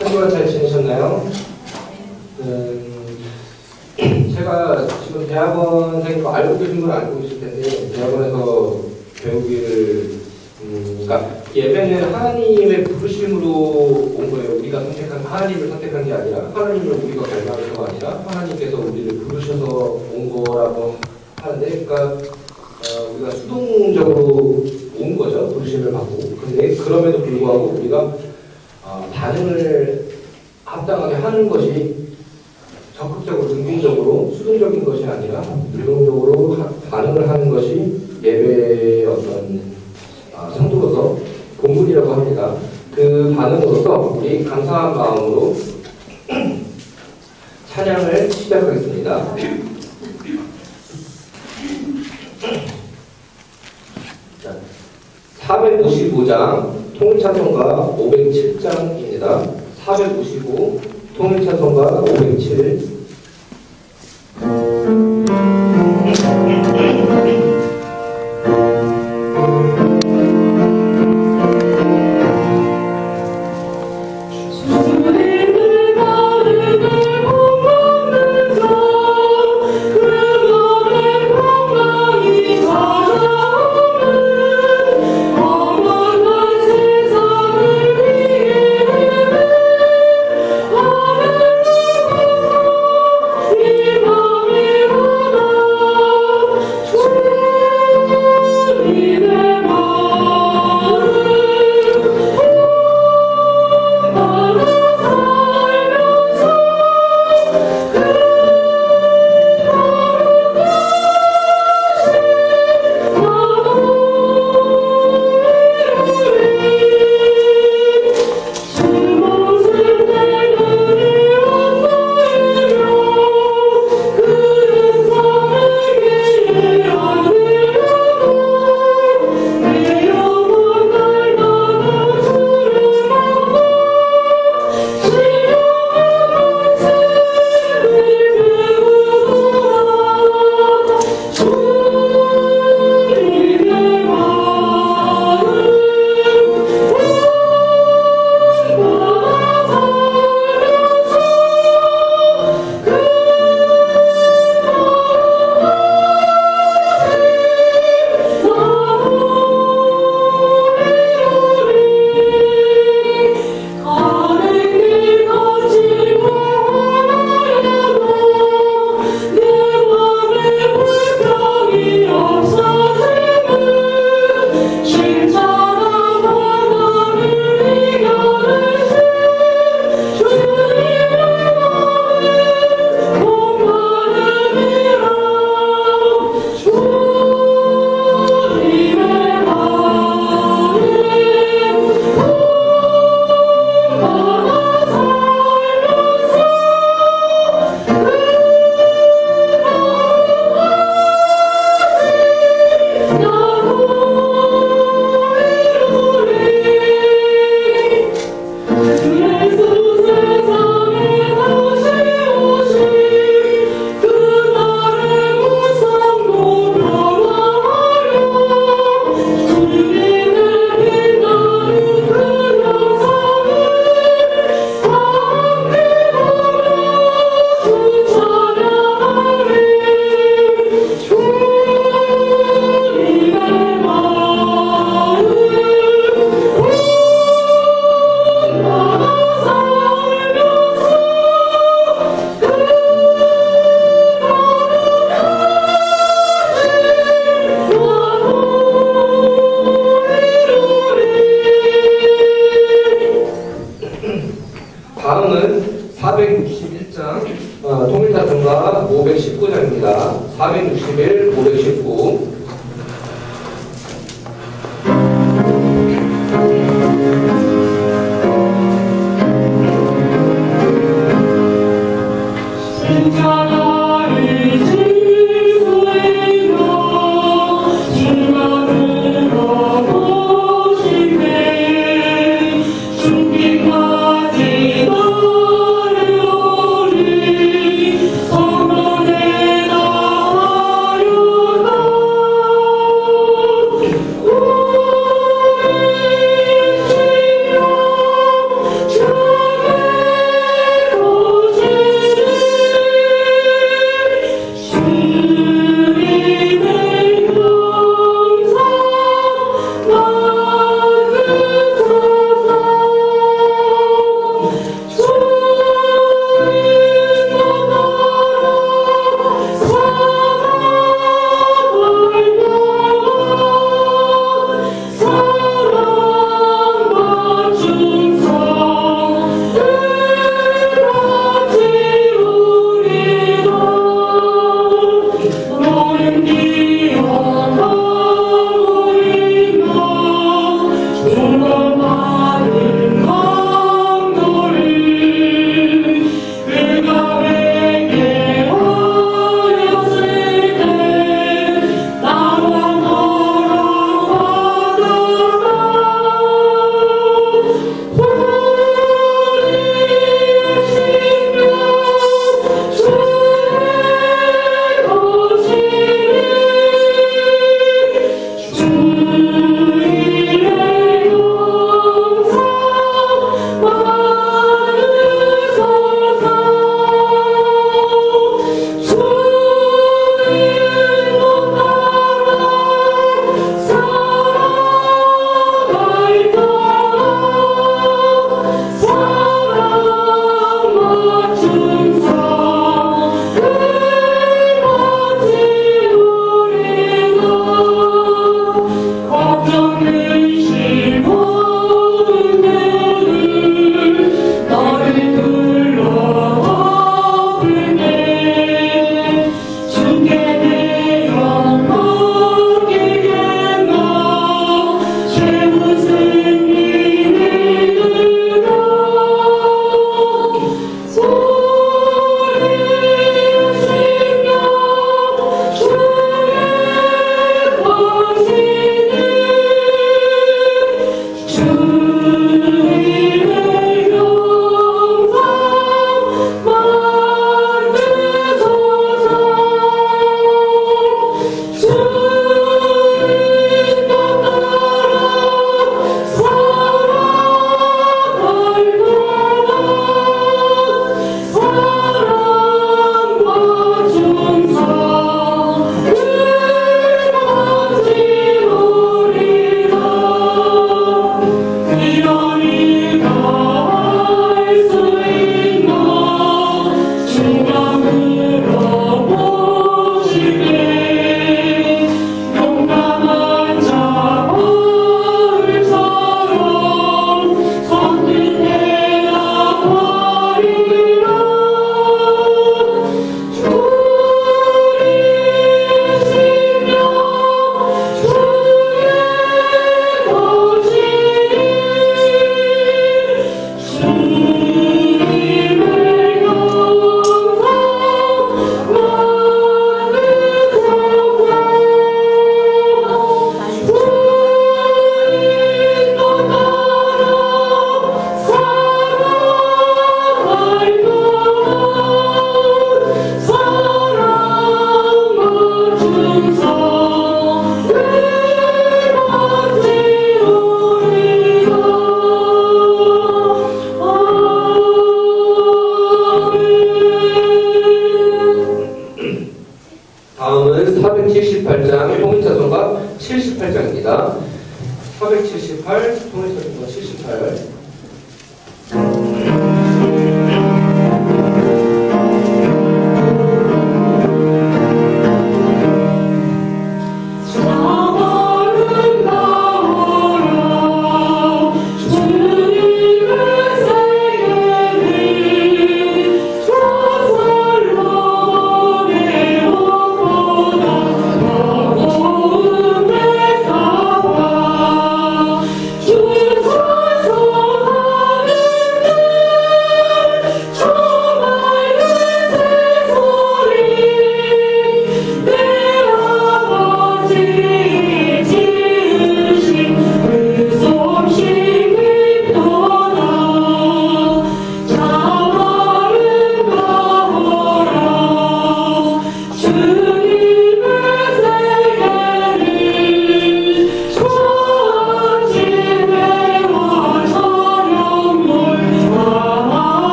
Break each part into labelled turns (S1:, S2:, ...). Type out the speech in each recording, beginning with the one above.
S1: 한 주간 잘 지내셨나요? 제가 지금 대학원생 알고 계신 분 알고 계실 텐데, 대학원에서 배우기를, 그러니까 예배는 하나님의 부르심으로 온 거예요. 우리가 선택한, 하나님을 선택한 게 아니라, 하나님을 우리가 발견해서가 아니라, 하나님께서 우리를 부르셔서 온 거라고 하는데, 그러니까 우리가 수동적으로 온 거죠. 부르심을 받고. 근데 그럼에도 불구하고 우리가 반응을 합당하게 하는 것이 적극적으로, 능동적으로, 수동적인 것이 아니라 능동적으로 반응을 하는 것이 예배의 어떤 성도로서 본분이라고 합니다. 그 반응으로서 우리 감사한 마음으로 찬양을 시작하겠습니다. 455장 통일찬송가 507장입니다. 455 통일찬송가 507. 다음은 461장 통일찬송가 519장입니다. 461, 519.
S2: 성도내 나아요
S1: 68, 통일처리법 78.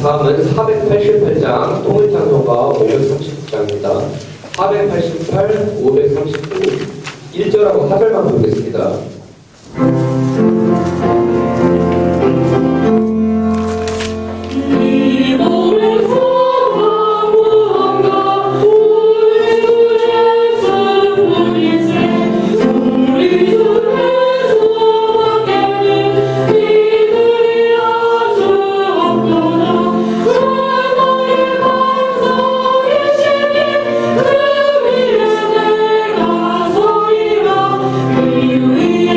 S1: 다음은 488장 통일창조가 539장입니다. 488, 539 1절하고 4절만 보겠습니다.
S2: We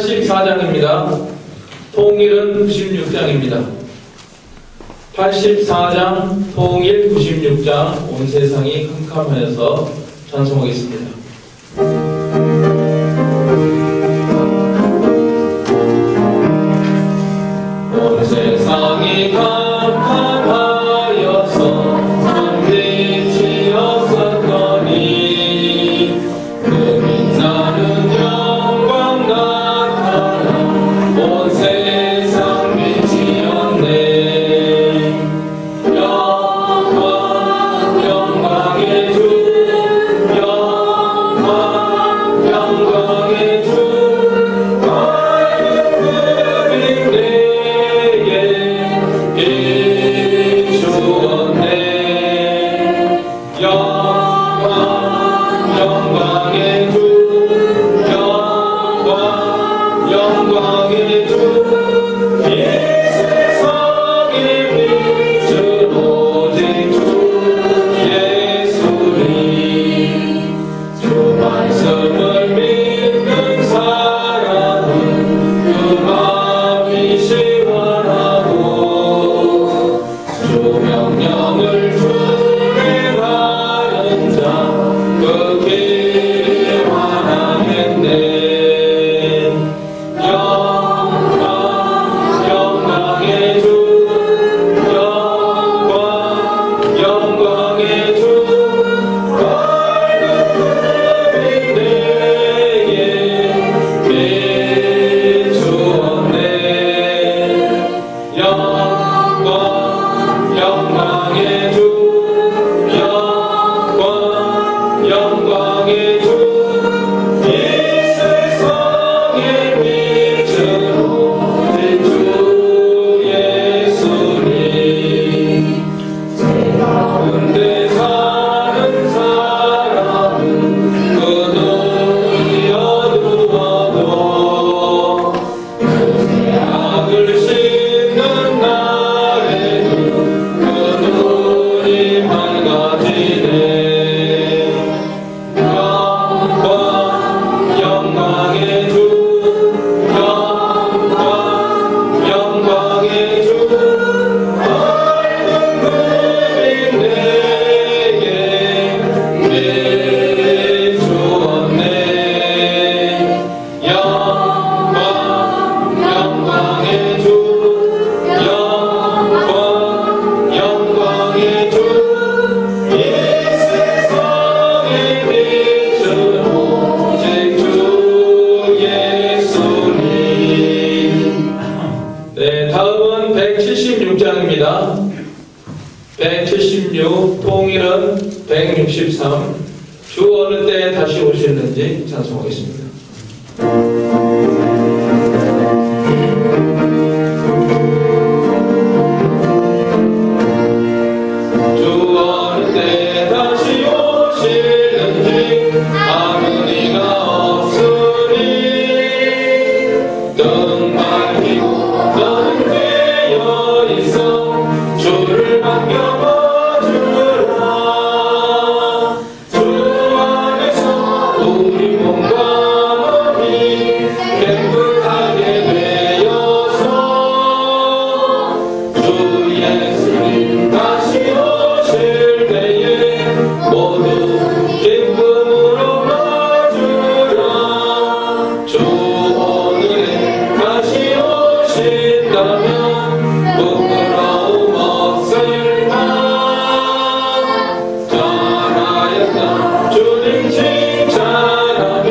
S2: 84장입니다. 통일은 96장입니다. 84장 통일 96장 온 세상이 캄캄하여서 찬송하겠습니다. 온 세상이 캄캄하여서 천빛이 없었더니 그 빛나는 영광 나타나 온 세상 빛이었네. 영광의 주, 영광의 주, 밝은 빛 내게 비추었네. 영광의 주, 영광의 주, 이 세상의 빛은 오직 주 예수님. 주 말씀을 믿는 사람은 그 마음이 시원하고 주 명령을 준행하는 자 그 길이 환하겠네. 영광의 주, 영광의 주, 밝은 빛 내게 비추었네. 영광의 주, 영광의 주, 이 세상의 빛은 오직 주 예수님. 제 가운데 사는 사람은 그 눈이 어두워도 그 죄악을 씻는 날에는 그 눈이 밝아지네. 영광의 주, 영광의 주, 밝은 빛 내게 비추었네. 영광의 주, 영광의 주, 이 세상의 빛은 오직 주 예수님. 네, 다음은 176장입니다. 176, 통일은 163. 주 어느 때 다시 오시는지 찬송하겠습니다. 주 어느 때 다시 오시는지 아무 리가 없으니 뜬 밝히고 너는 깨어 있어 주를 맡겨봐주라. 주 안에서 우리 몸과 마음이 깨끗하게 되어서 주 예수님 다시 오실 때에 모두 기쁨으로 맞으라. 주 오늘에 다시 오신다면 부끄러움 없을까. 잘하였다 주님 칭찬하며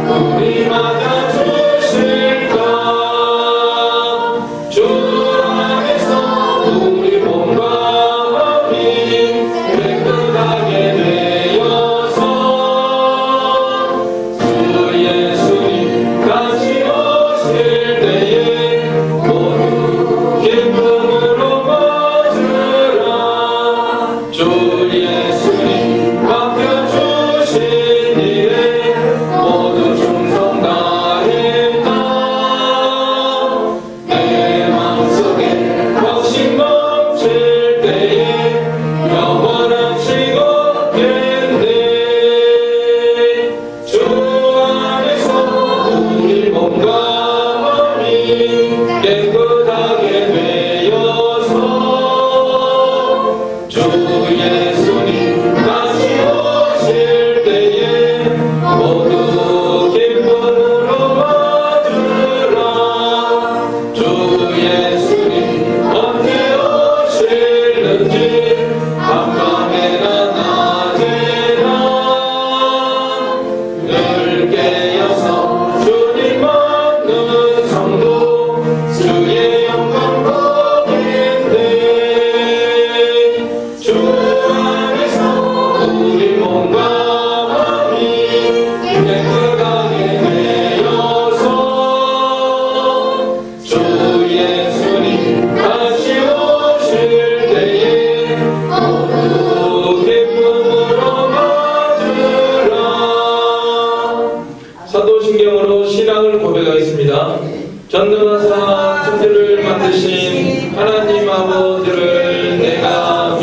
S2: 우리 맞아주실까. 주 안에서 우리 몸과 마음이 깨끗하게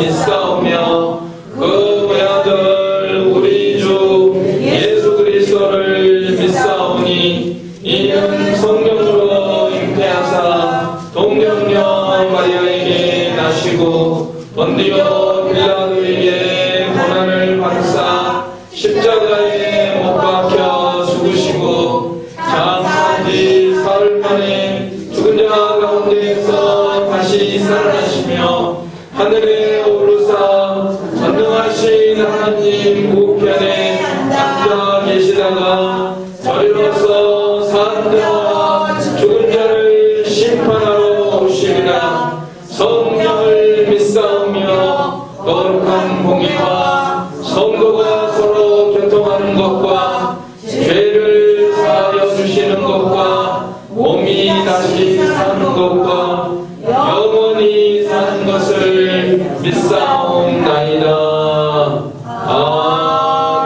S2: 믿사오며 그 외아들 우리 주 예수 그리스도를 믿사오니 이는 성령으로 잉태하사 동정녀 마리아에게 나시고 본디오 빌라도에게 고난을 받으사 십자가에 못 박혀 죽으시고 장사한 지 사흘 만에 죽은 자 가운데에서 다시 살아나시며 하늘에 오르사 전능하신 하나님 우편에 앉아 계시다가 저리로서 사람들과 죽은 자를 심판하러 오시리라. 성령을 믿사오며 거룩한 공의와 성도가 서로 교통하는 것과 죄를 사하여 주시는 것과 몸이 다시 사는 것과 영원히 사는 것을 믿사옵나이다.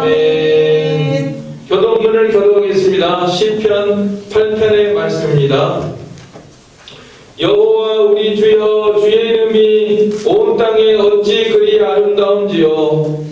S2: 아멘. 교독문을 교독하겠습니다. 시편 8편의 말씀입니다. 여호와 우리 주여, 주의 이름이 온 땅에 어찌 그리 아름다운지요.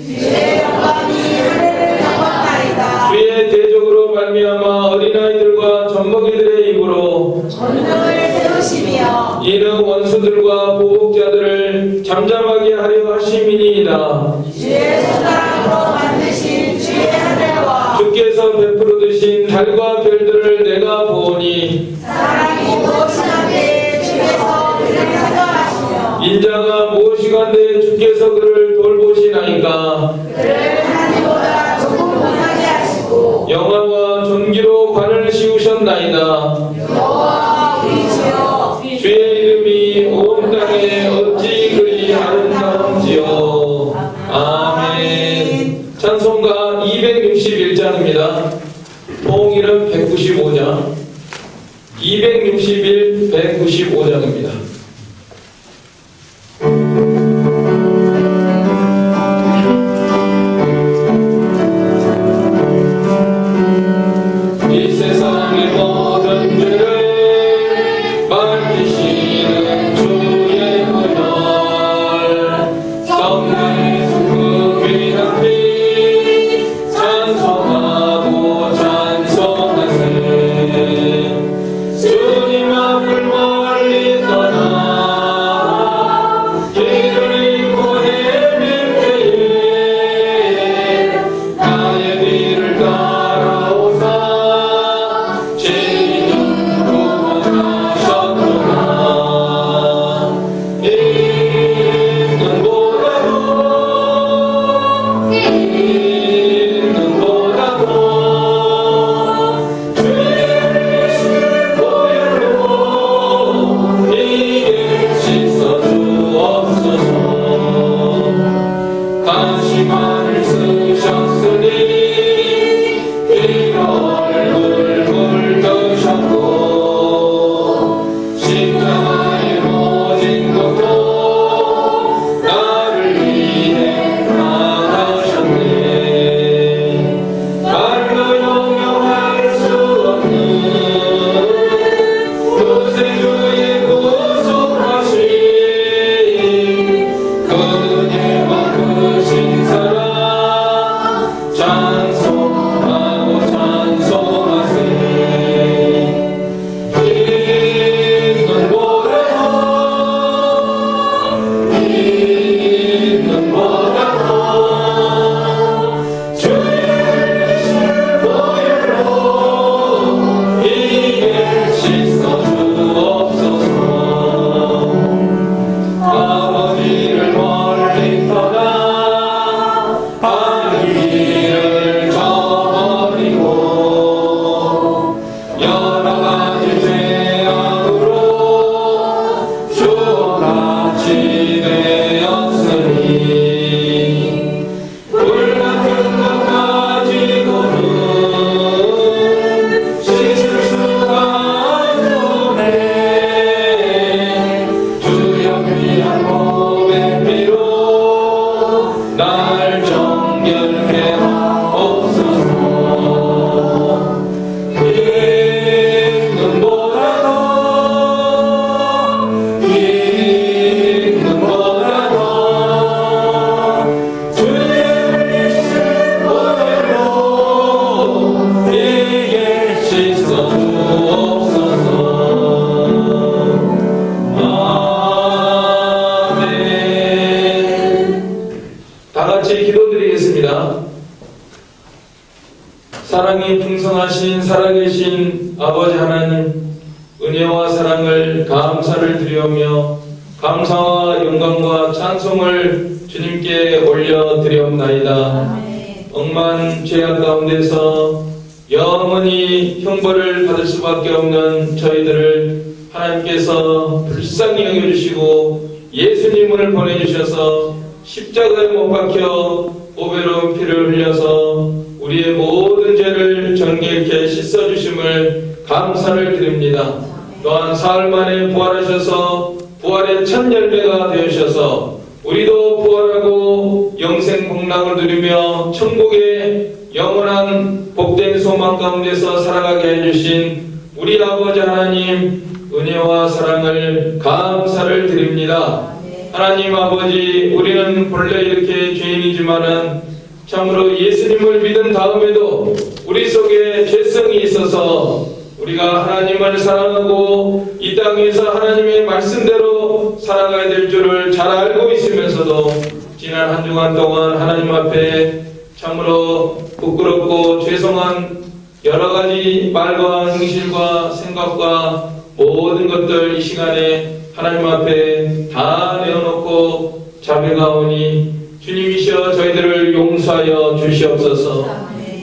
S3: 주의 영광이 하늘을 덮었나이다.
S2: 주의 대적으로 말미암아 어린아이들과 젖먹이들의 입으로
S3: 권능을 세우시며
S2: 이는 원수들과 보복자들을 잠잠하게 하려 하심이니이다.
S3: 주의 손가락으로 만드신 주의 하늘과
S2: 주께서 베풀어 두신 달과 별들을 내가 보오니
S3: 사람이 무엇이간데 주께서 그를 생각하시며
S2: 인자가 무엇이간데 주께서 그를 돌보시나이까.
S3: 그를 하늘보다 조금 못하게 하시고
S2: 영화와 존귀로 관을 씌우셨나이다.
S3: 여호와 우리 주여
S2: 주의 이름이 온 땅에 어찌 그리 아름다운지요. 아멘. 찬송가 261장입니다. 통일은 195장. 261, 195장입니다. 이 세상의 모든 죄를 밝히시는 주의 은혜 사랑이 풍성하신 살아계신 아버지 하나님, 은혜와 사랑을 감사를 드리오며 감사와 영광과 찬송을 주님께 올려드리옵나이다. 억만 죄악 가운데서 영원히 형벌을 받을 수밖에 없는 저희들을 하나님께서 불쌍히 여겨주시고 예수님을 보내주셔서 십자가에 못 박혀 보배로운 피를 흘려서 우리의 모든 죄를 정결케 씻어주심을 감사를 드립니다. 또한 사흘 만에 부활하셔서 부활의 첫 열매가 되셔서 우리도 부활하고 영생 복락을 누리며 천국의 영원한 복된 소망 가운데서 살아가게 해주신 우리 아버지 하나님, 은혜와 사랑을 감사를 드립니다. 하나님 아버지, 우리는 본래 이렇게 죄인이지만은 참으로 예수님을 믿은 다음에도 우리 속에 죄성이 있어서 우리가 하나님을 사랑하고 이 땅에서 하나님의 말씀대로 살아가야 될 줄을 잘 알고 있으면서도 지난 한 주간 동안 하나님 앞에 참으로 부끄럽고 죄송한 여러 가지 말과 행실과 생각과 모든 것들 이 시간에 하나님 앞에 다 내어놓고 자백하오니 주님이시여 저희들을 용서하여 주시옵소서.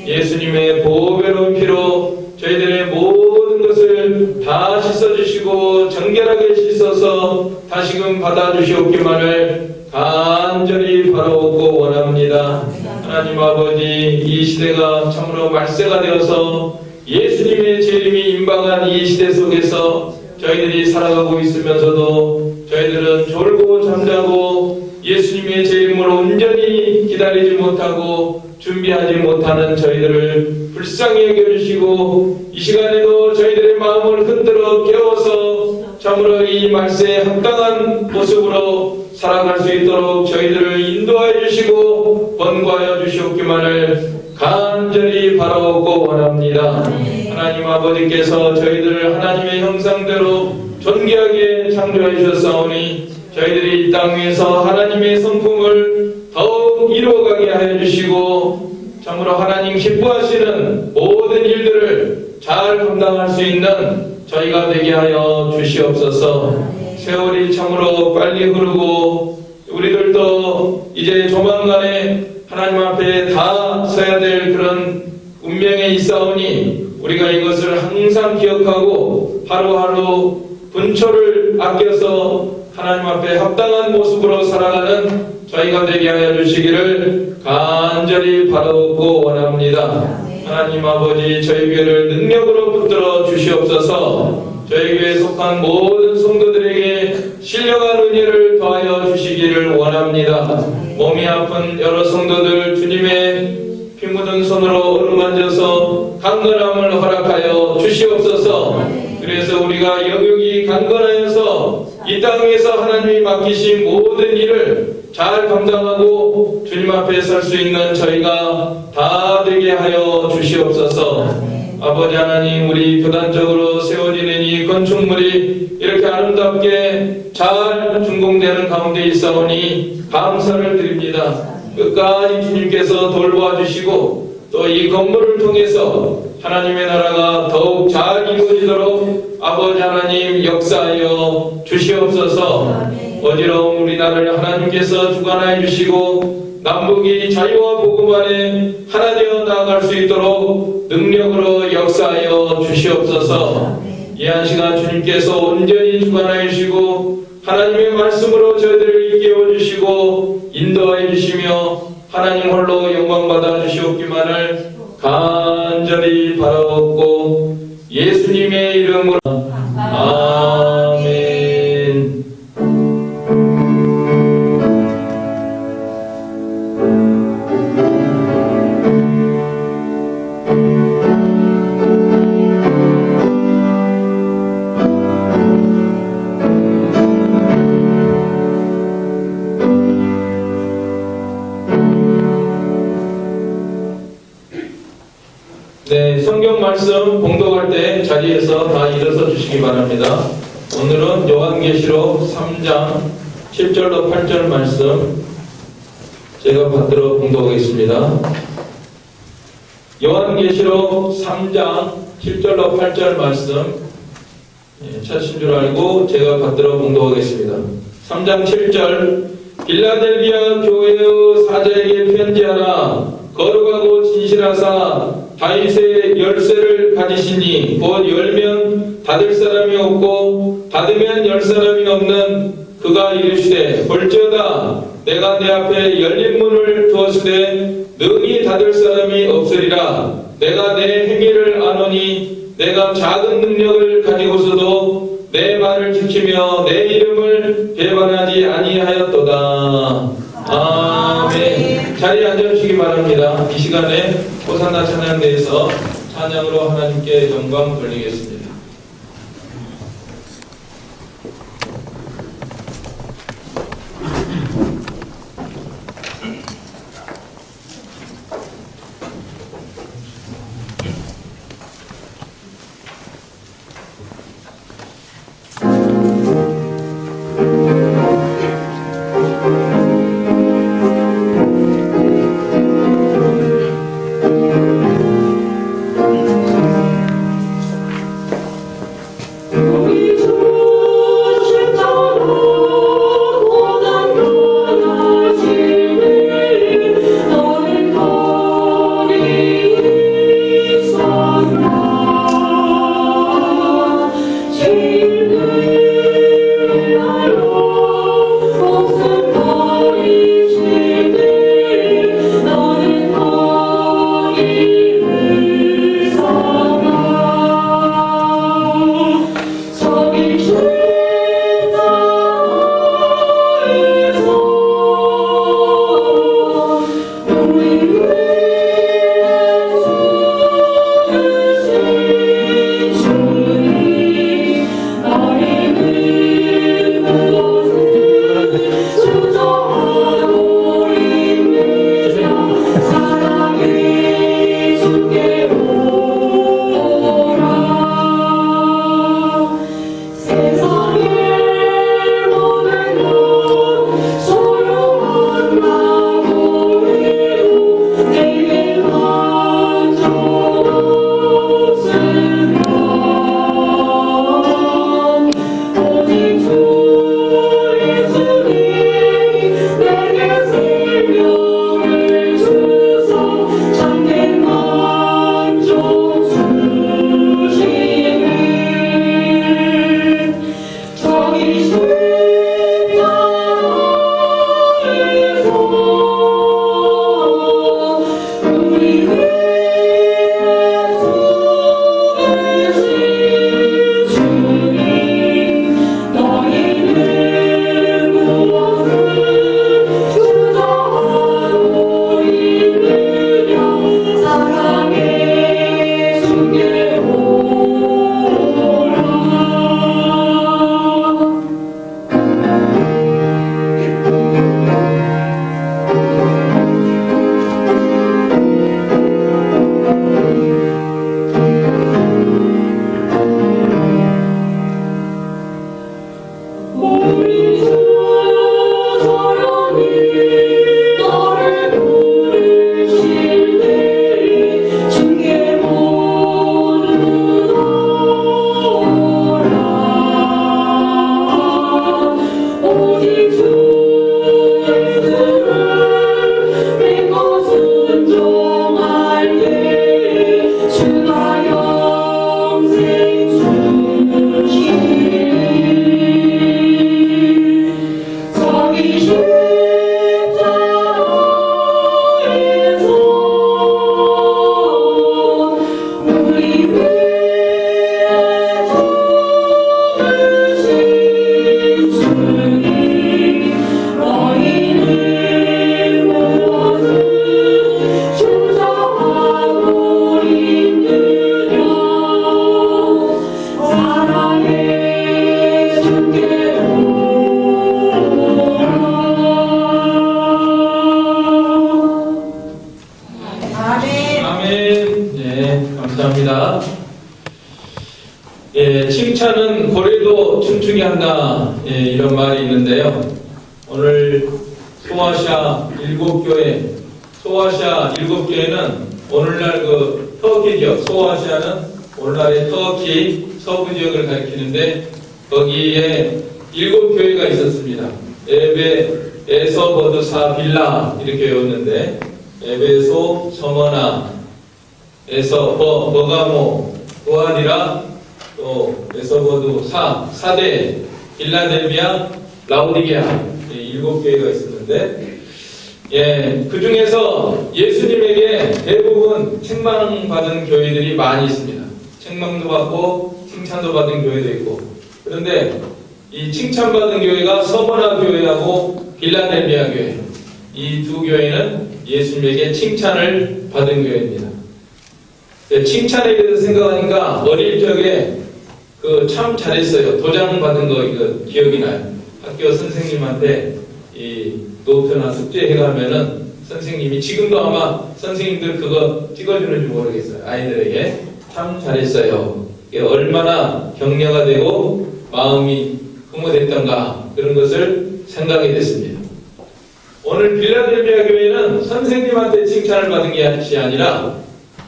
S2: 예수님의 보배로운 피로 저희들의 모든 것을 다 씻어주시고 정결하게 씻어서 다시금 받아주시옵기만을 간절히 바라옵고 원합니다. 하나님 아버지, 이 시대가 참으로 말세가 되어서 예수님의 재림이 임박한 이 시대 속에서 저희들이 살아가고 있으면서도 저희들은 졸고 잠자고 예수님의 재림을 온전히 기다리지 못하고 준비하지 못하는 저희들을 불쌍히 여겨주시고 이 시간에도 저희들의 마음을 흔들어 깨워서 참으로 이 말세에 합당한 모습으로 살아갈 수 있도록 저희들을 인도하여 주시고 번거하여 주시옵기만을 간절히 바라옵고 원합니다. 하나님 아버지께서 저희들을 하나님의 형상대로 존귀하게 창조해 주셨사오니 저희들이 이 땅 위에서 하나님의 성품을 더욱 이루어가게 하여 주시고 참으로 하나님 기뻐하시는 모든 일들을 잘 감당할 수 있는 저희가 되게 하여 주시옵소서. 세월이 참으로 빨리 흐르고 우리들도 이제 조만간에 하나님 앞에 다 서야 될 그런 운명에 있사오니 우리가 이것을 항상 기억하고 하루하루 분초를 아껴서 하나님 앞에 합당한 모습으로 살아가는 저희가 되게 하여 주시기를 간절히 바라옵고 원합니다. 하나님 아버지, 저희 교회를 능력으로 붙들어 주시옵소서. 저희 교회에 속한 모든 성도들에게 신령한 은혜를 더하여 주시기를 원합니다. 몸이 아픈 여러 성도들 주님의 피 묻은 손으로 어루만져서 강건함을 허락하여 주시옵소서. 그래서 우리가 영육이 강건하여서 이 땅에서 하나님이 맡기신 모든 일을 잘 감당하고 주님 앞에 설 수 있는 저희가 다 되게 하여 주시옵소서. 아버지 하나님, 우리 교단적으로 세워지는 이 건축물이 이렇게 아름답게 잘 준공되는 가운데 있사오니 감사를 드립니다. 끝까지 주님께서 돌보아 주시고 또 이 건물을 통해서 하나님의 나라가 더욱 잘 이루어지도록 아버지 하나님 역사하여 주시옵소서. 어지러운 우리나라를 하나님께서 주관하여 주시고 남북이 자유와 복음 안에 하나 되어 나아갈 수 있도록 능력으로 역사하여 주시옵소서. 이 한 시간 주님께서 온전히 주관하여 주시고 하나님의 말씀으로 저희들을 일깨워 주시고 인도하여 주시며 하나님 홀로 영광 받아 주시옵기만을 간절히 바라옵고 예수님의 이름으로 아멘. 네, 성경 말씀 봉독할 때 자리에서 다 일어서 주시기 바랍니다. 오늘은 요한계시록 3장 7절로 8절 말씀 제가 받들어 봉독하겠습니다. 요한계시록 3장 7절로 8절 말씀 찾으신 줄 알고 제가 받들어 봉독하겠습니다. 3장 7절 빌라델비아 교회의 사자에게 편지하라. 거룩하고 진실하사 다윗의 열쇠를 가지시니 곧 열면 닫을 사람이 없고 닫으면 열 사람이 없는 그가 이르시되 볼지어다 내가 내 앞에 열린 문을 두었으되 능히 닫을 사람이 없으리라. 내가 내 행위를 아노니 내가 작은 능력을 가지고서도 내 말을 지키며 내 이름을 배반하지 아니하였도다. 아멘. 자리에 앉아주시기 바랍니다. 이 시간에 호산나 찬양대에서 찬양으로 하나님께 영광 돌리겠습니다. 감사합니다. 칭찬은 고래도 춤추게 한다. 이런 말이 있는데요. 오늘 소아시아 7교회, 소아시아 7교회는 오늘날 그 터키 지역, 소아시아는 오늘날의 터키 서부 지역을 가리키는데 거기에 7교회가 있었습니다. 에베, 에서버드, 사빌라 이렇게 외웠는데 에베소, 서머나, 버가모, 도아디라, 또 에서버드, 사대, 빌라델비아, 라우디게아 7교회가 있었는데 그 중에서 예수님에게 대부분 책망받은 교회들이 많이 있습니다. 책망도 받고 칭찬도 받은 교회도 있고 그런데 이 칭찬받은 교회가 서머나 교회하고 빌라델비아 교회 이 두 교회는 예수님에게 칭찬을 받은 교회입니다. 칭찬에 대해서 생각하니까 어릴 적에 참 잘했어요. 도장 받은 거 이거 기억이 나요. 학교 선생님한테 이 노트나 숙제 해가면은 선생님이 지금도 아마 선생님들 그거 찍어주는지 모르겠어요. 아이들에게 참 잘했어요. 이게 얼마나 격려가 되고 마음이 흐뭇했던가 그런 것을 생각이 됐습니다. 오늘 빌라델비아 교회는 선생님한테 칭찬을 받은 것이 아니라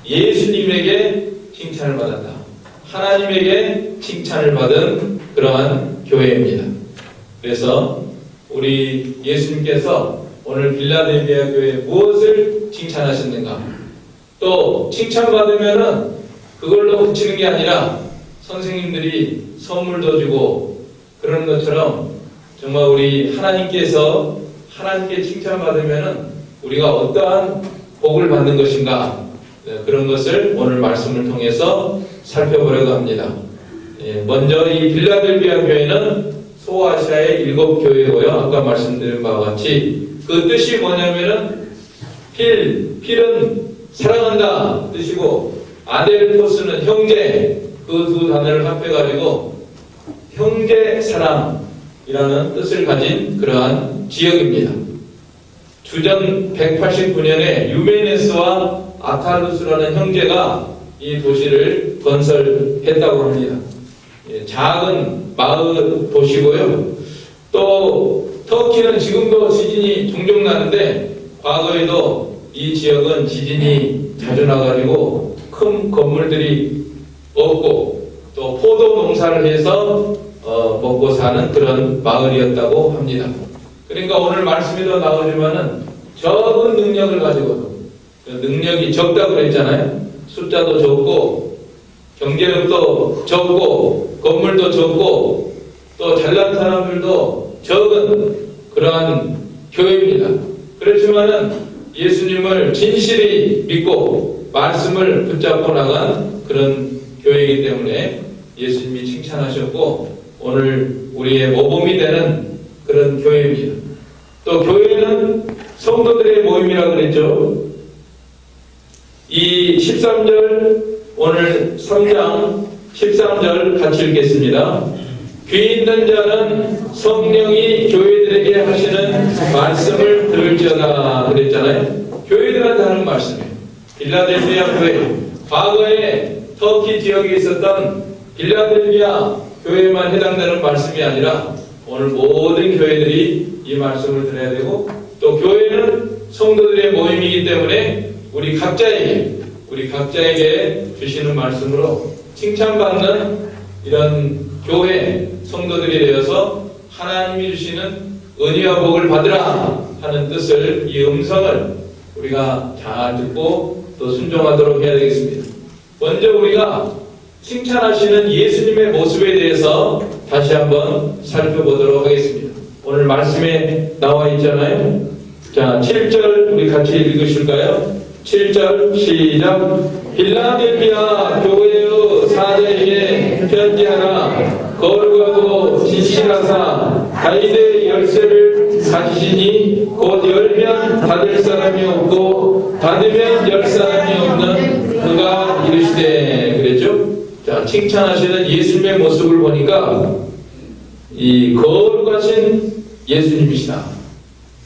S2: 예수님에게 칭찬을 받았다. 하나님에게 칭찬을 받은 그러한 교회입니다. 그래서 우리 예수님께서 오늘 빌라델비아 교회에 무엇을 칭찬하셨는가? 또 칭찬받으면은 그걸로 그치는 게 아니라 선생님들이 선물도 주고 그런 것처럼 정말 우리 하나님께 칭찬받으면은 우리가 어떠한 복을 받는 것인가? 그런 것을 오늘 말씀을 통해서 살펴보려고 합니다. 먼저 이 빌라델비아 교회는 소아시아의 7교회고요. 아까 말씀드린 바와 같이 그 뜻이 뭐냐면은 필은 사랑한다 뜻이고 아델포스는 형제 그 두 단어를 합해가지고 형제 사랑이라는 뜻을 가진 그러한 지역입니다. 주전 189년에 유메네스와 아탈루스라는 형제가 이 도시를 건설했다고 합니다. 작은 마을 도시고요. 또 터키는 지금도 지진이 종종 나는데 과거에도 이 지역은 지진이 자주 나가지고 큰 건물들이 없고 또 포도 농사를 해서 먹고 사는 그런 마을이었다고 합니다. 그러니까 오늘 말씀에도 나오지만은 적은 능력을 가지고도 능력이 적다고 그랬잖아요. 숫자도 적고 경제력도 적고 건물도 적고 또 잘난 사람들도 적은 그러한 교회입니다. 그렇지만은 예수님을 진실히 믿고 말씀을 붙잡고 나간 그런 교회이기 때문에 예수님이 칭찬하셨고 오늘 우리의 모범이 되는 그런 교회입니다. 또 교회는 성도들의 모임이라고 그랬죠. 이 13절 오늘 3장 13절 같이 읽겠습니다. 귀 있는 자는 성령이 교회들에게 하시는 말씀을 들을지어다 그랬잖아요. 교회들한테 하는 말씀이에요. 빌라델비아 교회 과거에 터키 지역에 있었던 빌라델비아 교회만 해당되는 말씀이 아니라 오늘 모든 교회들이 이 말씀을 들어야 되고 또 교회는 성도들의 모임이기 때문에 우리 각자에게 주시는 말씀으로 칭찬받는 이런 교회 성도들이 되어서 하나님이 주시는 은혜와 복을 받으라 하는 뜻을 이 음성을 우리가 잘 듣고 또 순종하도록 해야 되겠습니다. 먼저 우리가 칭찬하시는 예수님의 모습에 대해서 다시 한번 살펴보도록 하겠습니다. 오늘 말씀에 나와 있잖아요. 자, 7절 우리 같이 읽으실까요? 7절 시작. 빌라델비아 교회의 사자에게 편지하라. 거룩하고 진실하사 다윗의 열쇠를 가지시니 곧 열면 닫을 사람이 없고 닫으면 열 사람이 없는 그가 이르시되 그랬죠. 자, 칭찬하시는 예수님의 모습을 보니까 이 거룩하신 예수님이시다.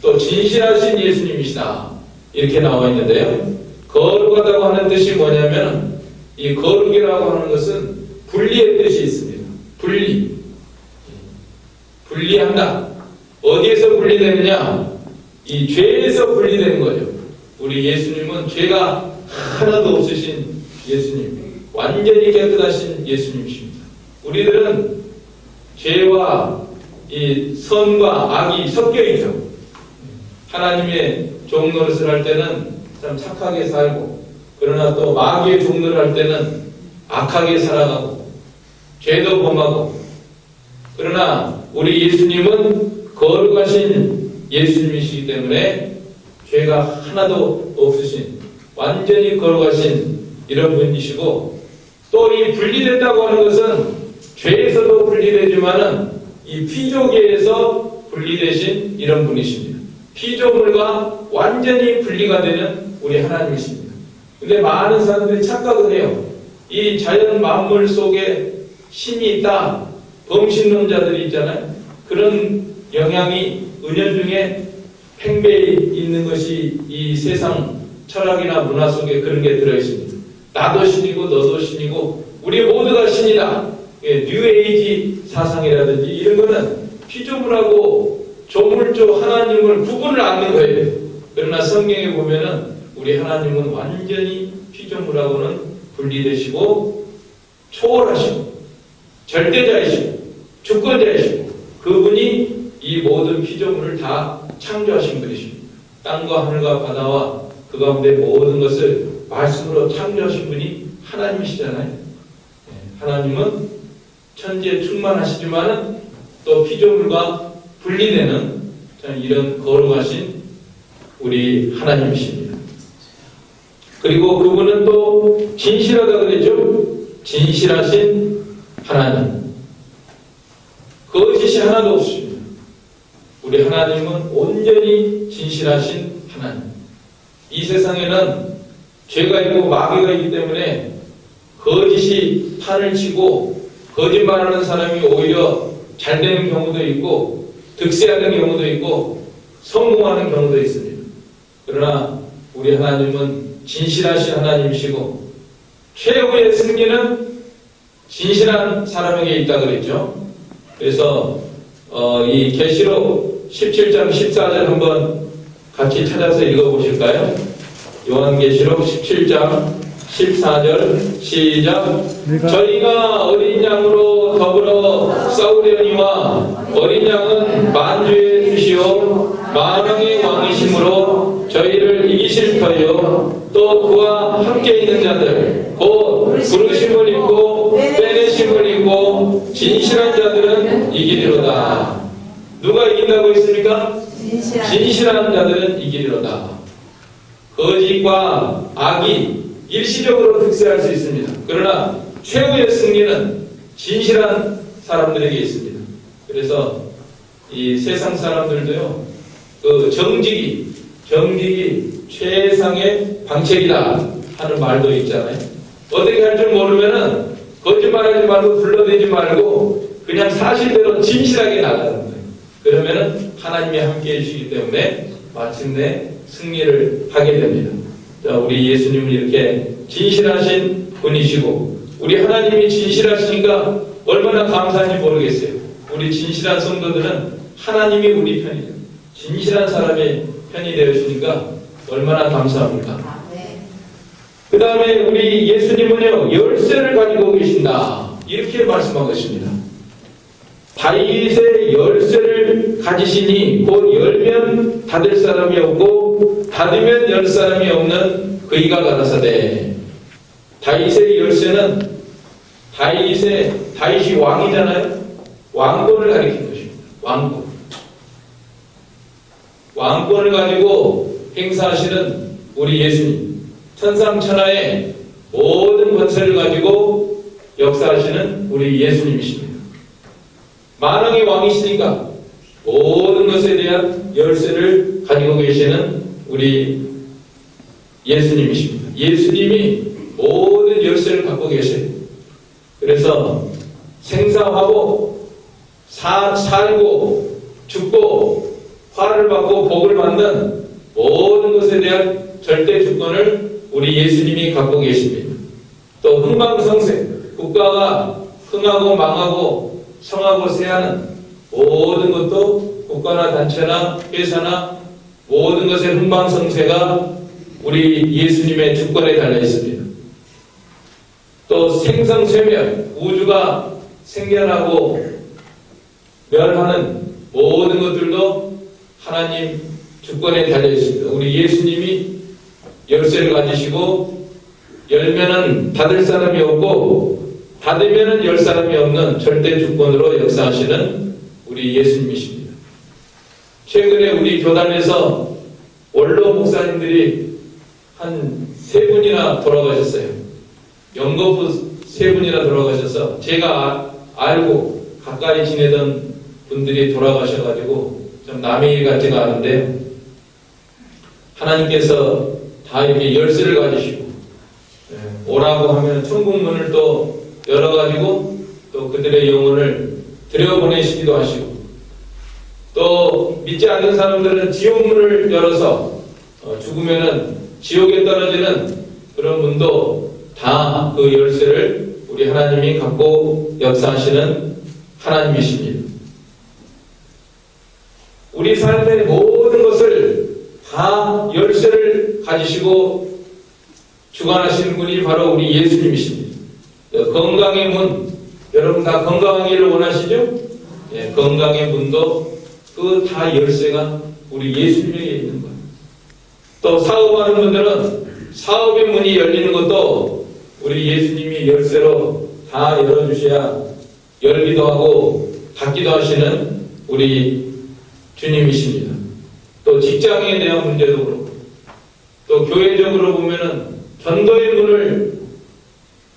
S2: 또 진실하신 예수님이시다. 이렇게 나와 있는데요. 거룩하다고 하는 뜻이 뭐냐면 이 거룩이라고 하는 것은 분리의 뜻이 있습니다. 분리한다. 어디에서 분리되느냐? 이 죄에서 분리되는 거죠. 우리 예수님은 죄가 하나도 없으신 예수님, 완전히 깨끗하신 예수님이십니다. 우리들은 죄와 이 선과 악이 섞여 있죠. 하나님의 종 노릇을 할 때는 참 착하게 살고, 그러나 또 마귀의 종 노릇을 할 때는 악하게 살아가고 죄도 범하고. 그러나 우리 예수님은 거룩하신 예수님이시기 때문에 죄가 하나도 없으신 완전히 거룩하신 이런 분이시고, 또 이 분리됐다고 하는 것은 죄에서도 분리되지만은 이 피조계에서 분리되신 이런 분이십니다. 피조물과 완전히 분리가 되는 우리 하나님이십니다. 근데 많은 사람들이 착각을 해요. 이 자연 만물 속에 신이 있다, 범신론자들이 있잖아요. 그런 영향이 은연중에 팽배해 있는 것이 이 세상 철학이나 문화 속에 그런 게 들어있습니다. 나도 신이고 너도 신이고 우리 모두가 신이다. 뉴에이지 사상이라든지 이런 거는 피조물하고 조물조 하나님을 구분을 않는 거예요. 그러나 성경에 보면은 우리 하나님은 완전히 피조물하고는 분리되시고 초월하시고 절대자이시고 주권자이시고 그분이 이 모든 피조물을 다 창조하신 분이십니다. 땅과 하늘과 바다와 그 가운데 모든 것을 말씀으로 창조하신 분이 하나님이시잖아요. 하나님은 천지에 충만하시지만은 또 피조물과 분리되는 이런 거룩하신 우리 하나님이십니다. 그리고 그분은 또 진실하다 그랬죠. 진실하신 하나님. 거짓이 하나도 없습니다. 우리 하나님은 온전히 진실하신 하나님. 이 세상에는 죄가 있고 마귀가 있기 때문에 거짓이 판을 치고 거짓말하는 사람이 오히려 잘 되는 경우도 있고 득세하는 경우도 있고 성공하는 경우도 있습니다. 그러나 우리 하나님은 진실하신 하나님이시고 최후의 승리는 진실한 사람에게 있다 그랬죠. 그래서 이 계시록 17장 14절 한번 같이 찾아서 읽어보실까요? 요한계시록 17장 14절 시작. 저희가 어린 양으로 더불어 싸우려니와 어린 양은 만주의 주시오 만왕의 왕이심으로 저희를 이기실 터요. 또 그와 함께 있는 자들 곧 부르심을 입고 빼내심을 입고 진실한 자들은 이기리로다. 누가 이긴다고 했습니까? 진실한 자들은 이기리로다. 거짓과 악이 일시적으로 득세할 수 있습니다. 그러나 최후의 승리는 진실한 사람들에게 있습니다. 그래서 이 세상 사람들도요, 그 정직이 최상의 방책이다 하는 말도 있잖아요. 어떻게 할 줄 모르면은 거짓말하지 말고 불러대지 말고 그냥 사실대로 진실하게 나가는 거예요. 그러면은 하나님이 함께 해주시기 때문에 마침내 승리를 하게 됩니다. 자, 우리 예수님은 이렇게 진실하신 분이시고 우리 하나님이 진실하시니까 얼마나 감사한지 모르겠어요. 우리 진실한 성도들은 하나님이 우리 편이죠. 진실한 사람의 편이 되어주니까 얼마나 감사합니까? 그 다음에 우리 예수님은요, 열쇠를 가지고 계신다 이렇게 말씀하고 있습니다. 다윗의 열쇠를 가지시니 곧 열면 닫을 사람이 없고 닫으면 열 사람이 없는 그이가 가라사대. 다윗의 열쇠는 다윗이 왕이잖아요. 왕권을 가리킨 것입니다. 왕권을 가지고 행사하시는 우리 예수님. 천상천하의 모든 권세를 가지고 역사하시는 우리 예수님이십니다. 만왕의 왕이시니까 모든 것에 대한 열쇠를 가지고 계시는 우리 예수님이십니다. 예수님이 모든 열쇠를 갖고 계셔요. 그래서 생사하고 살고 죽고 화를 받고 복을 받는 모든 것에 대한 절대 주권을 우리 예수님이 갖고 계십니다. 또 흥망성쇠, 국가가 흥하고 망하고 성하고 쇠하는 모든 것도 국가나 단체나 회사나 모든 것의 흥망성쇠가 우리 예수님의 주권에 달려 있습니다. 또 생성쇠멸, 우주가 생겨나고 멸하는 모든 것들도 하나님 주권에 달려 있습니다. 우리 예수님이 열쇠를 가지시고 열면은 닫을 사람이 없고 닫으면은 열 사람이 없는 절대 주권으로 역사하시는 우리 예수님이십니다. 최근에 우리 교단에서 원로 목사님들이 한 3분이나 돌아가셨어요. 연거푸 3분이나 돌아가셔서 제가 알고 가까이 지내던 분들이 돌아가셔가지고 좀 남의 일 같지가 않은데 하나님께서 다 이렇게 열쇠를 가지시고 오라고 하면 천국문을 또 열어가지고 또 그들의 영혼을 들여보내시기도 하시고 또 믿지 않는 사람들은 지옥문을 열어서 죽으면은 지옥에 떨어지는 그런 문도 다 그 열쇠를 우리 하나님이 갖고 역사하시는 하나님이십니다. 우리 삶의 모든 것을 다 열쇠를 가지시고 주관하시는 분이 바로 우리 예수님이십니다. 건강의 문, 여러분 다 건강하기를 원하시죠? 예, 건강의 문도 그 다 열쇠가 우리 예수님에게 있는 거예요. 또 사업하는 분들은 사업의 문이 열리는 것도 우리 예수님이 열쇠로 다 열어주셔야 열기도 하고 닫기도 하시는 우리 주님이십니다. 또 직장에 대한 문제도 그렇고 또 교회적으로 보면은 전도의 문을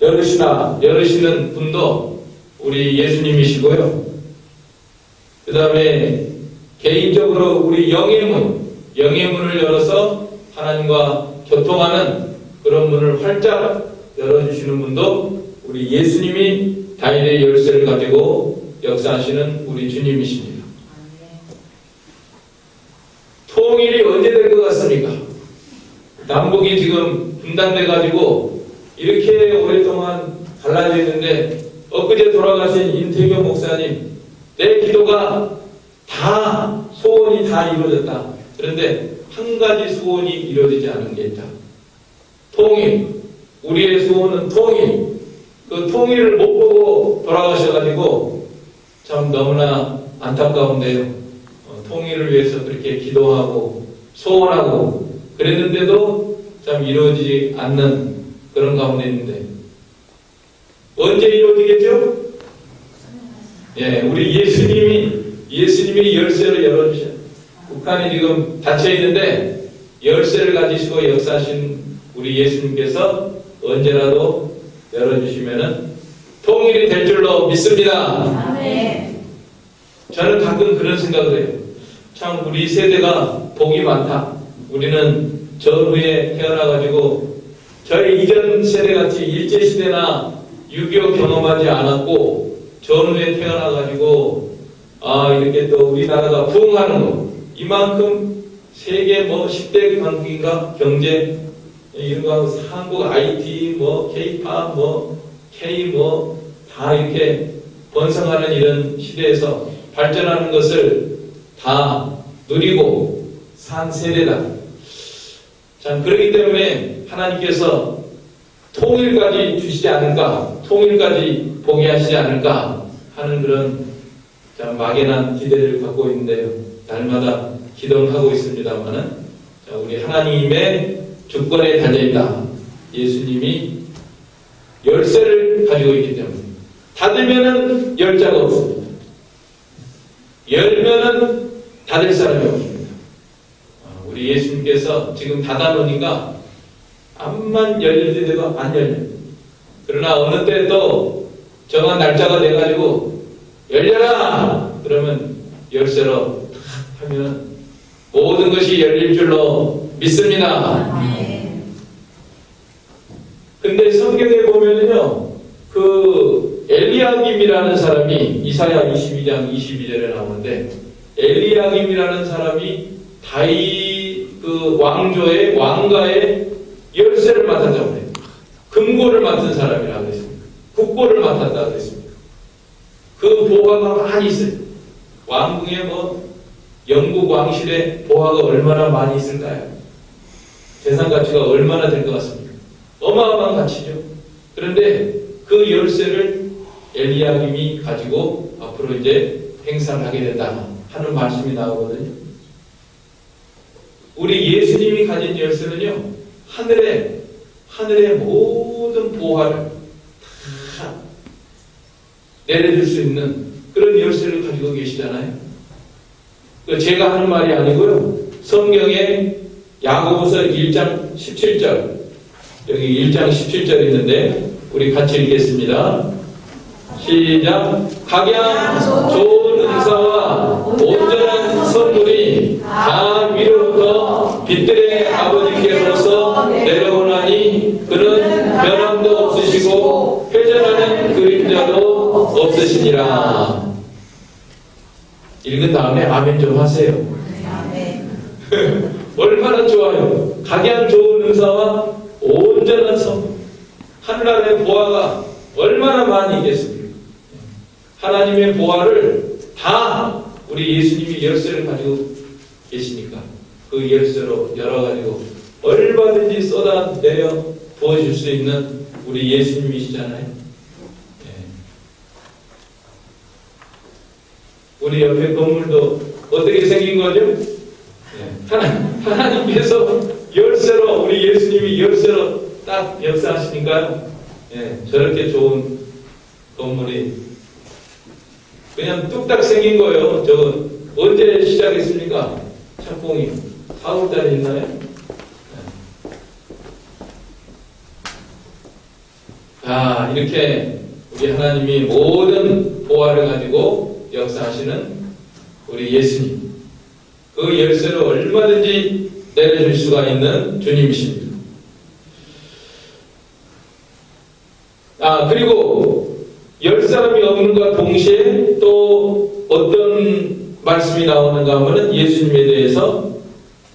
S2: 열으시는 분도 우리 예수님이시고요. 그 다음에 개인적으로 우리 영의 문을 열어서 하나님과 교통하는 그런 문을 활짝 열어주시는 분도 우리 예수님이 다윗의 열쇠를 가지고 역사하시는 우리 주님이십니다. 통일이 언제 될 것 같습니까? 남북이 지금 분단돼 가지고 이렇게 오랫동안 갈라져 있는데 엊그제 돌아가신 임태교 목사님 내 기도가 다 소원이 다 이루어졌다. 그런데 한 가지 소원이 이루어지지 않은 게 있다. 통일. 우리의 소원은 통일. 그 통일을 못 보고 돌아가셔가지고 참 너무나 안타까운데요. 통일을 위해서 그렇게 기도하고 소원하고 그랬는데도 참 이루어지지 않는 그런 가운데 있는데 언제 이루어지겠죠? 예, 우리 예수님이 열쇠를 열어주셔요. 북한이 지금 닫혀 있는데 열쇠를 가지시고 역사하신 우리 예수님께서 언제라도 열어주시면은 통일이 될 줄로 믿습니다.
S3: 아멘.
S2: 저는 가끔 그런 생각을 해요. 참 우리 세대가 복이 많다. 우리는 전후에 태어나가지고 저희 이전 세대같이 일제시대나 6.25 경험하지 않았고 전후에 태어나가지고 이렇게 또 우리나라가 부흥하는 거 이만큼 세계 10대 강국인가 경제 이런 거 한국 IT K-팝 K 다 이렇게 번성하는 이런 시대에서 발전하는 것을 다 누리고 산 세대다. 참 그렇기 때문에 하나님께서 통일까지 주시지 않을까, 통일까지 보게 하시지 않을까 하는 그런 참 막연한 기대를 갖고 있는데요. 날마다 기도를 하고 있습니다만은 우리 하나님의 주권에 달려있다. 예수님이 열쇠를 가지고 있기 때문에 닫으면은 열 자가 없습니다. 열면은 닫을 사람이 없습니다. 우리 예수님께서 지금 닫아놓으니까 암만 열릴 때도 안 열려요. 그러나 어느 때 또 정한 날짜가 돼가지고 열려라! 그러면 열쇠로 탁 하면 모든 것이 열릴 줄로 믿습니다. 근데 성경에 보면은요, 그 엘리야김이라는 사람이 이사야 22장 22절에 나오는데 엘리야김이라는 사람이 다윗 그 왕가의 열쇠를 맡았다고 해요. 금고를 맡은 사람이라고 했습니다. 국고를 맡았다고 했습니다. 그 보화가 많이 있어요. 왕궁에 영국 왕실에 보화가 얼마나 많이 있을까요? 재산 가치가 얼마나 될 것 같습니까? 어마어마한 가치죠. 그런데 그 열쇠를 엘리야김이 가지고 앞으로 이제 행사를 하게 된다 하는 말씀이 나오거든요. 우리 예수님이 가진 열쇠는요, 하늘의 모든 보화를 다 내려줄 수 있는 그런 열쇠를 가지고 계시잖아요. 제가 하는 말이 아니고요. 성경에 야고보서 1장 17절, 여기 1장 17절 있는데 우리 같이 읽겠습니다. 시작. 각양 좋은 은사와 온전한 선물이 다 위로부터 빛들의 아버지께로서 내려오나니 그는 변함도 없으시고 회전하는 그림자도 없으시니라. 읽은 다음에 아멘 좀 하세요. 얼마나 좋아요. 각양 좋은 은사와 온전한 선물. 하늘나라의 보화가 얼마나 많이 있겠습니까? 하나님의 보화를 다 우리 예수님이 열쇠를 가지고 계시니까 그 열쇠로 열어가지고 얼마든지 쏟아내려 부어줄 수 있는 우리 예수님이시잖아요. 우리 옆에 건물도 어떻게 생긴 거죠? 하나님께서 열쇠로, 우리 예수님이 열쇠로 딱 역사하시니까요. 저렇게 좋은 건물이 그냥 뚝딱 생긴 거예요. 저거 언제 시작했습니까? 착공이 4월달에 있나요? 이렇게 우리 하나님이 모든 보화를 가지고 역사하시는 우리 예수님, 그 열쇠를 얼마든지 내려줄 수가 있는 주님이십니다. 그리고 10사람이 없는과 동시에 또 어떤 말씀이 나오는가 하면은 예수님에 대해서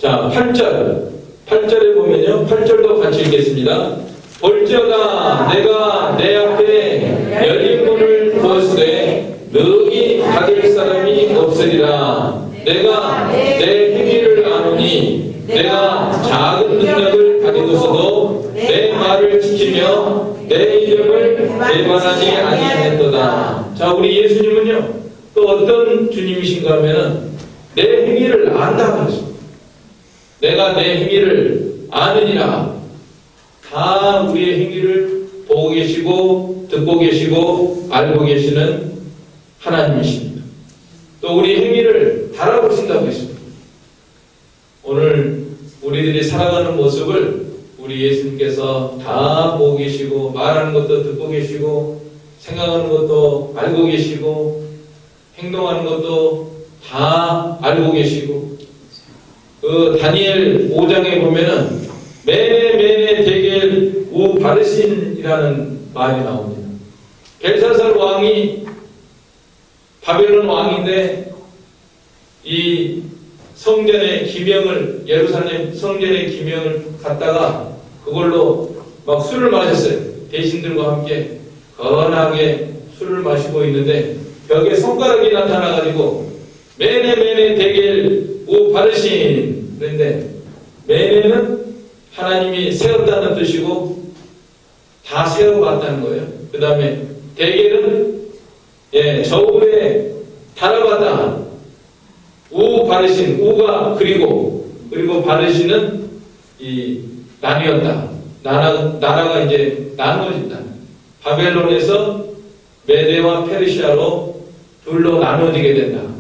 S2: 8절에 보면요, 8절도 같이 읽겠습니다. 볼지어다 내가 내 앞에 열린 문을 두었으되 너희 받을 사람이 없으리라. 내가 내 행위를 아노니 내가 작은 능력을 가지고서도 내 말을 지키며 내 이름을 배반하지 아니하였도다. 우리 예수님은요, 또 어떤 주님이신가 하면은 내 행위를 안다 그랬습니다. 내가 내 행위를 아느니라. 다 우리의 행위를 보고 계시고 듣고 계시고 알고 계시는 하나님이십니다. 또 우리 행위를 바라보신다고 했습니다. 오늘 우리들이 살아가는 모습을 우리 예수님께서 다 보고 계시고 말하는 것도 듣고 계시고 생각하는 것도 알고 계시고 행동하는 것도 다 알고 계시고 그 다니엘 5장에 보면은 메네 데겔 우 바르신이라는 말이 나옵니다. 벨사살 왕이 바벨론 왕인데 이 성전의 기명을, 예루살렘 성전의 기명을 갖다가 그걸로 막 술을 마셨어요. 대신들과 함께 건하게 술을 마시고 있는데 벽에 손가락이 나타나가지고 메네 데겔 우 바르신. 그런데 메네는 하나님이 세웠다는 뜻이고 다 세워봤다는 거예요. 그 다음에 데겔은 저울에 달아봤다. 우 바르신, 우가 그리고 바르신은 이 나뉘었다. 나라가 이제 나누어진다. 바벨론에서 메대와 페르시아로 둘로 나누어지게 된다.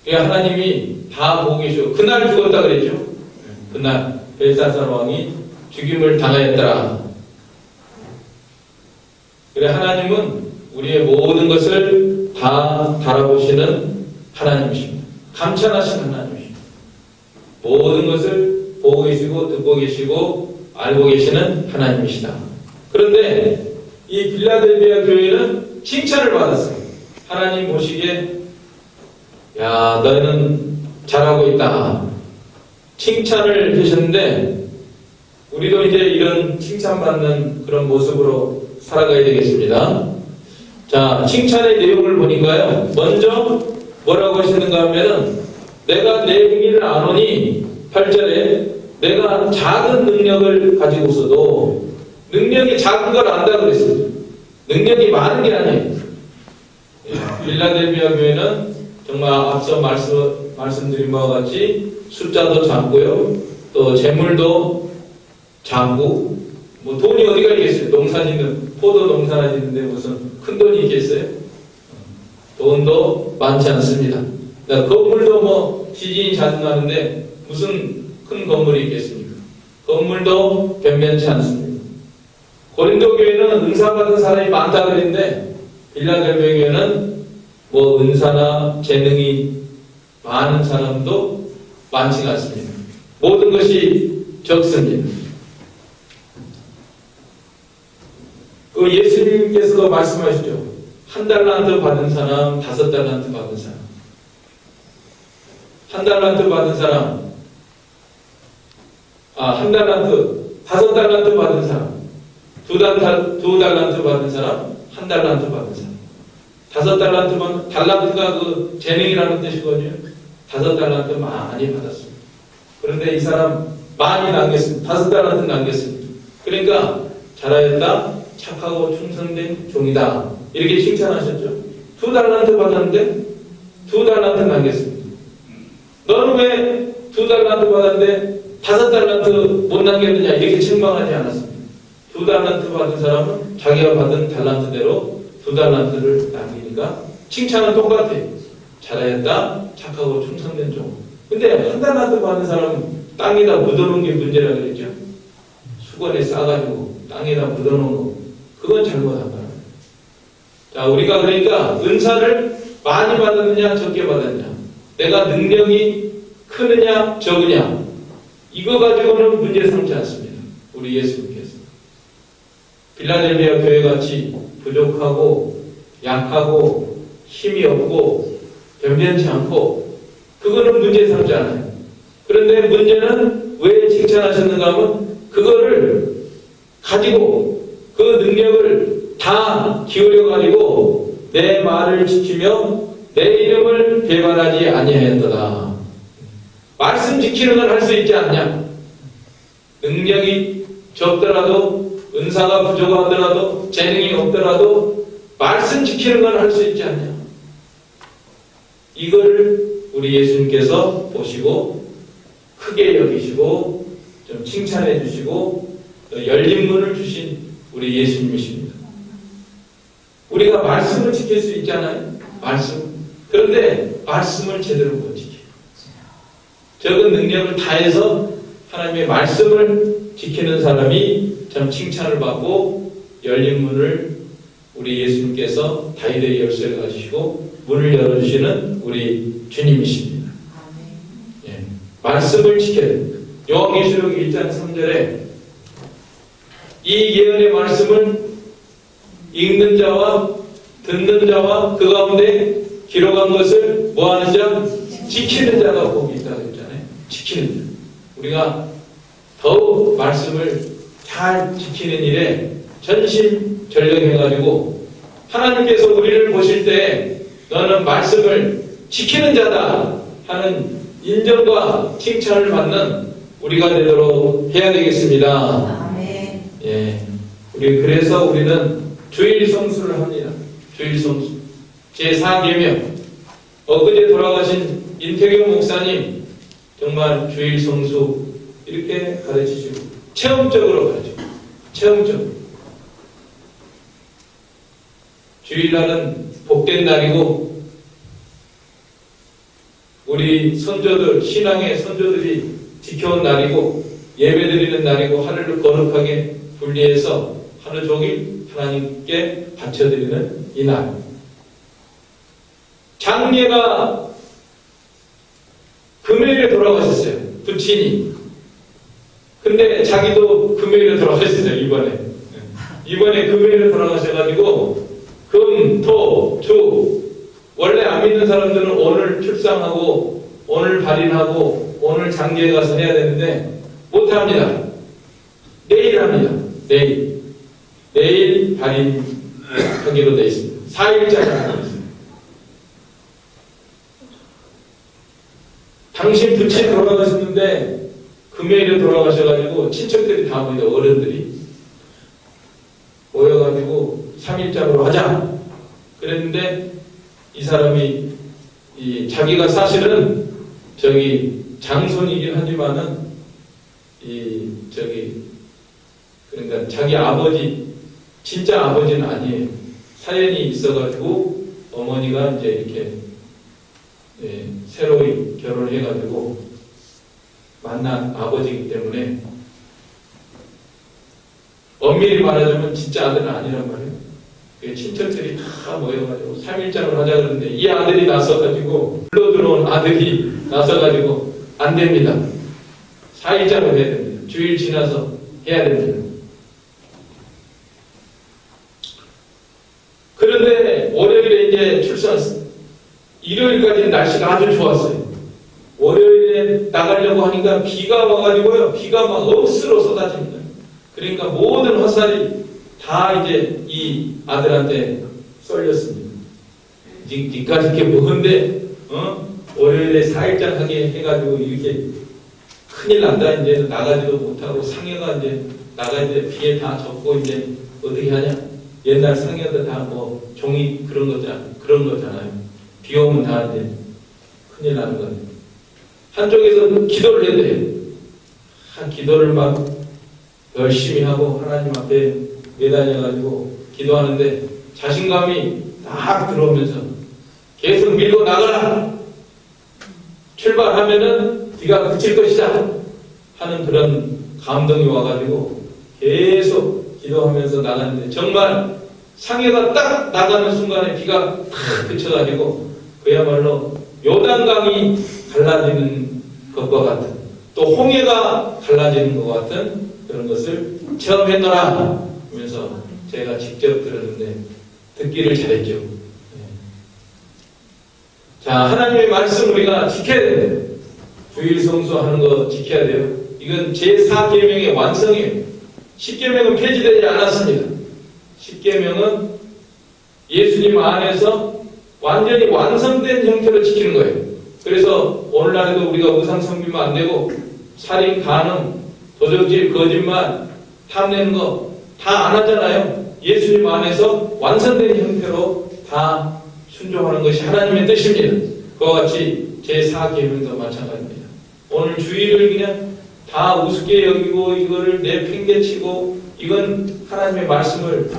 S2: 하나님이 다 보고 계시고 그날 죽었다 그랬죠. 그날 벨사살 왕이 죽임을 당하였더라. 그래, 하나님은 우리의 모든 것을 다 바라보시는 하나님이십니다. 감찰하시는 하나님이십니다. 모든 것을 보고 계시고 듣고 계시고 알고 계시는 하나님이시다. 그런데 이 빌라델비아 교회는 칭찬을 받았어요. 하나님 보시기에 야, 너희는 잘하고 있다. 칭찬을 하셨는데 우리도 이제 이런 칭찬받는 그런 모습으로 살아가야 되겠습니다. 칭찬의 내용을 보니까요, 먼저 뭐라고 하시는가 하면은 내가 내 행위를 아노니 8절에 내가 작은 능력을 가지고 있어도 능력이 작은 걸 안다 그랬어요. 능력이 많은 게 아니에요. 빌라델비아 교회는 정말 앞서 말씀드린 바와 같이 숫자도 작고요. 또 재물도 작고 뭐 돈이 어디가 있겠어요. 농사 짓는 포도 농사나 짓는데 무슨 큰 돈이 있겠어요. 돈도 많지 않습니다. 건물도 뭐 지진이 자주 나는데 무슨 큰 건물이 있겠습니까? 건물도 변변치 않습니다. 고린도 교회는 은사 받은 사람이 많다 그랬는데 빌라델비아 교회는 뭐 은사나 재능이 많은 사람도 많지가 않습니다. 모든 것이 적습니다. 그 예수님께서 말씀하시죠. 1달란트 받은 사람, 5달란트 받은 사람. 1달란트 받은 사람, 1달란트, 5달란트 받은 사람, 2달란트 받은 사람, 1달란트 받은 사람. 5달란트면, 달란트가 그 재능이라는 뜻이거든요. 5달란트 많이 받았습니다. 그런데 이 사람 많이 남겼습니다. 5달란트 남겼습니다. 그러니까 잘하였다, 착하고 충성된 종이다. 이렇게 칭찬하셨죠. 2달란트 받았는데 2달란트 남겼습니다. 너는 왜 2달란트 받았는데 5달란트 못 남겼느냐 이렇게 책망하지 않았습니다. 2달란트 받은 사람은 자기가 받은 달란트대로 2달란트를 남기니까 칭찬은 똑같아요. 잘하였다, 착하고 충성된 종. 근데 1달란트 받은 사람은 땅에다 묻어놓은 게 문제라 그랬죠. 수건에 싸가지고 땅에다 묻어놓은 거, 그건 잘못한 거야. 자, 우리가 그러니까 은사를 많이 받았느냐 적게 받았느냐, 내가 능력이 크느냐 적으냐, 이거 가지고는 문제 삼지 않습니다. 우리 예수님께서 빌라델비아 교회같이 부족하고 약하고 힘이 없고 변변치 않고 그거는 문제 삼지 않아요. 그런데 문제는 왜 칭찬하셨는가 하면 그거를 가지고 그 능력을 다 기울여 가지고 내 말을 지키며 내 이름을 배반하지 아니하였도다. 말씀 지키는 건 할 수 있지 않냐? 능력이 적더라도, 은사가 부족하더라도, 재능이 없더라도 말씀 지키는 건 할 수 있지 않냐? 이걸 우리 예수님께서 보시고 크게 여기시고 좀 칭찬해 주시고 열린 문을 주신 우리 예수님이십니다. 우리가 말씀을 지킬 수 있잖아요. 말씀. 그런데 말씀을 제대로 못 지켜요. 적은 능력을 다해서 하나님의 말씀을 지키는 사람이 참 칭찬을 받고 열린 문을 우리 예수님께서 다윗의 열쇠를 가지시고 문을 열어주시는 우리 주님이십니다. 예. 말씀을 지켜야 됩니다. 요한계시록 1장 3절에 이 예언의 말씀을 읽는 자와 듣는 자와 그 가운데 기록한 것을 뭐하는 자? 지키는 자가 복이 있다고 했잖아요. 지키는 자. 우리가 더욱 말씀을 잘 지키는 일에 전심전력해가지고 하나님께서 우리를 보실 때 너는 말씀을 지키는 자다 하는 인정과 칭찬을 받는 우리가 되도록 해야 되겠습니다.
S3: 아멘.
S2: 예, 그래서 우리는 주일 성수를 합니다. 주일 성수. 제4계명. 엊그제 돌아가신 인태경 목사님 정말 주일 성수 이렇게 가르치시고 체험적으로 가르치고 체험적으로. 주일날은 복된 날이고 우리 선조들, 신앙의 선조들이 지켜온 날이고 예배드리는 날이고 하늘을 거룩하게 분리해서 하루 종일 하나님께 바쳐드리는 이 날. 장례가 금요일에 돌아가셨어요. 부친이. 근데 자기도 금요일에 돌아가셨어요. 이번에 금요일에 돌아가셔가지고 금, 토, 주. 원래 안 믿는 사람들은 오늘 출상하고 오늘 발인하고 오늘 장계에 가서 해야 되는데 못합니다. 내일 합니다. 내일 발인하기로 되어 있습니다. 4일짜리 하고 있습니다. 당신 부친 돌아가셨는데 금요일에 돌아가셔가지고 친척들이 다 모여 어른들이 모여가지고 3일장으로 하자 그랬는데 이 사람이 자기가 사실은 장손이긴 하지만은 그러니까 자기 아버지 진짜 아버지는 아니에요. 사연이 있어가지고 어머니가 이제 이렇게 새로이 결혼을 해가지고 만난 아버지이기 때문에 엄밀히 말하자면 진짜 아들은 아니란 말이에요. 친척들이 다 모여가지고 3일장을 하자 그러는데 이 아들이 나서가지고 불러들어온 아들이 나서가지고 안 됩니다. 4일장을 해야 됩니다. 주일 지나서 해야 됩니다. 그런데 월요일에 이제 일요일까지 날씨가 아주 좋았어요. 월요일에 나가려고 하니까 비가 와가지고요. 비가 막 억수로 쏟아집니다. 그러니까 모든 화살이 다 이제 이 아들한테 쏠렸습니다. 니까지 이렇게 뭔데, 월요일에 4일장 하게 해가지고 이렇게 큰일 난다. 이제 나가지도 못하고 상여가 이제 나가는데 비에 다 젖고 이제 어떻게 하냐? 옛날 상여들 다 뭐 종이 그런 거잖아요. 비 오면 다 이제 큰일 나는 거예요. 한쪽에서 기도를 했대요. 기도를 막 열심히 하고 하나님 앞에 매달려가지고 기도하는데 자신감이 딱 들어오면서 계속 밀고 나가라. 출발하면은 비가 그칠 것이다 하는 그런 감동이 와가지고 계속 기도하면서 나갔는데 정말 상해가 딱 나가는 순간에 비가 탁 그쳐가지고 그야말로 요단강이 갈라지는 것과 같은 또 홍해가 갈라지는 것 같은 그런 것을 체험했노라 하면서 제가 직접 들었는데 듣기를 잘했죠. 자, 하나님의 말씀 우리가 지켜야 됩니다. 주일 성수하는 거 지켜야 돼요. 이건 제4계명의 완성이에요. 10계명은 폐지되지 않았습니다. 10계명은 예수님 안에서 완전히 완성된 형태로 지키는 거예요. 그래서 오늘날에도 우리가 우상 섬기면 안 되고 살인, 간음, 도적질, 거짓말, 탐내는 거 다 안 하잖아요. 예수님 안에서 완성된 형태로 다 순종하는 것이 하나님의 뜻입니다. 그와 같이 제4계명도 마찬가지입니다. 오늘 주일을 그냥 다 우습게 여기고 이거를 내팽개치고 이건 하나님의 말씀을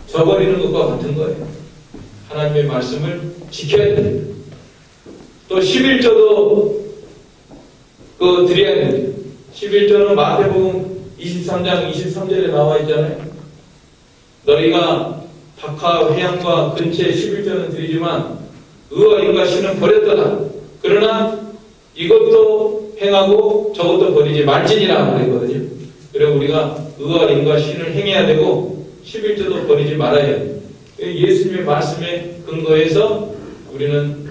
S2: 저버리는 것과 같은 거예요. 하나님의 말씀을 지켜야 됩니다. 또 11조도 드려야 됩니다. 11조는 마태복음 23장 23절에 나와 있잖아요. 너희가 박하 회양과 근처에 11조는 드리지만 의와 인과 신은 버렸더라. 그러나 이것도 행하고 저것도 버리지 말지니라 그랬거든요. 그래서 우리가 의와 인과 신을 행해야 되고 11조도 버리지 말아야 돼요. 예수님의 말씀에 근거해서 우리는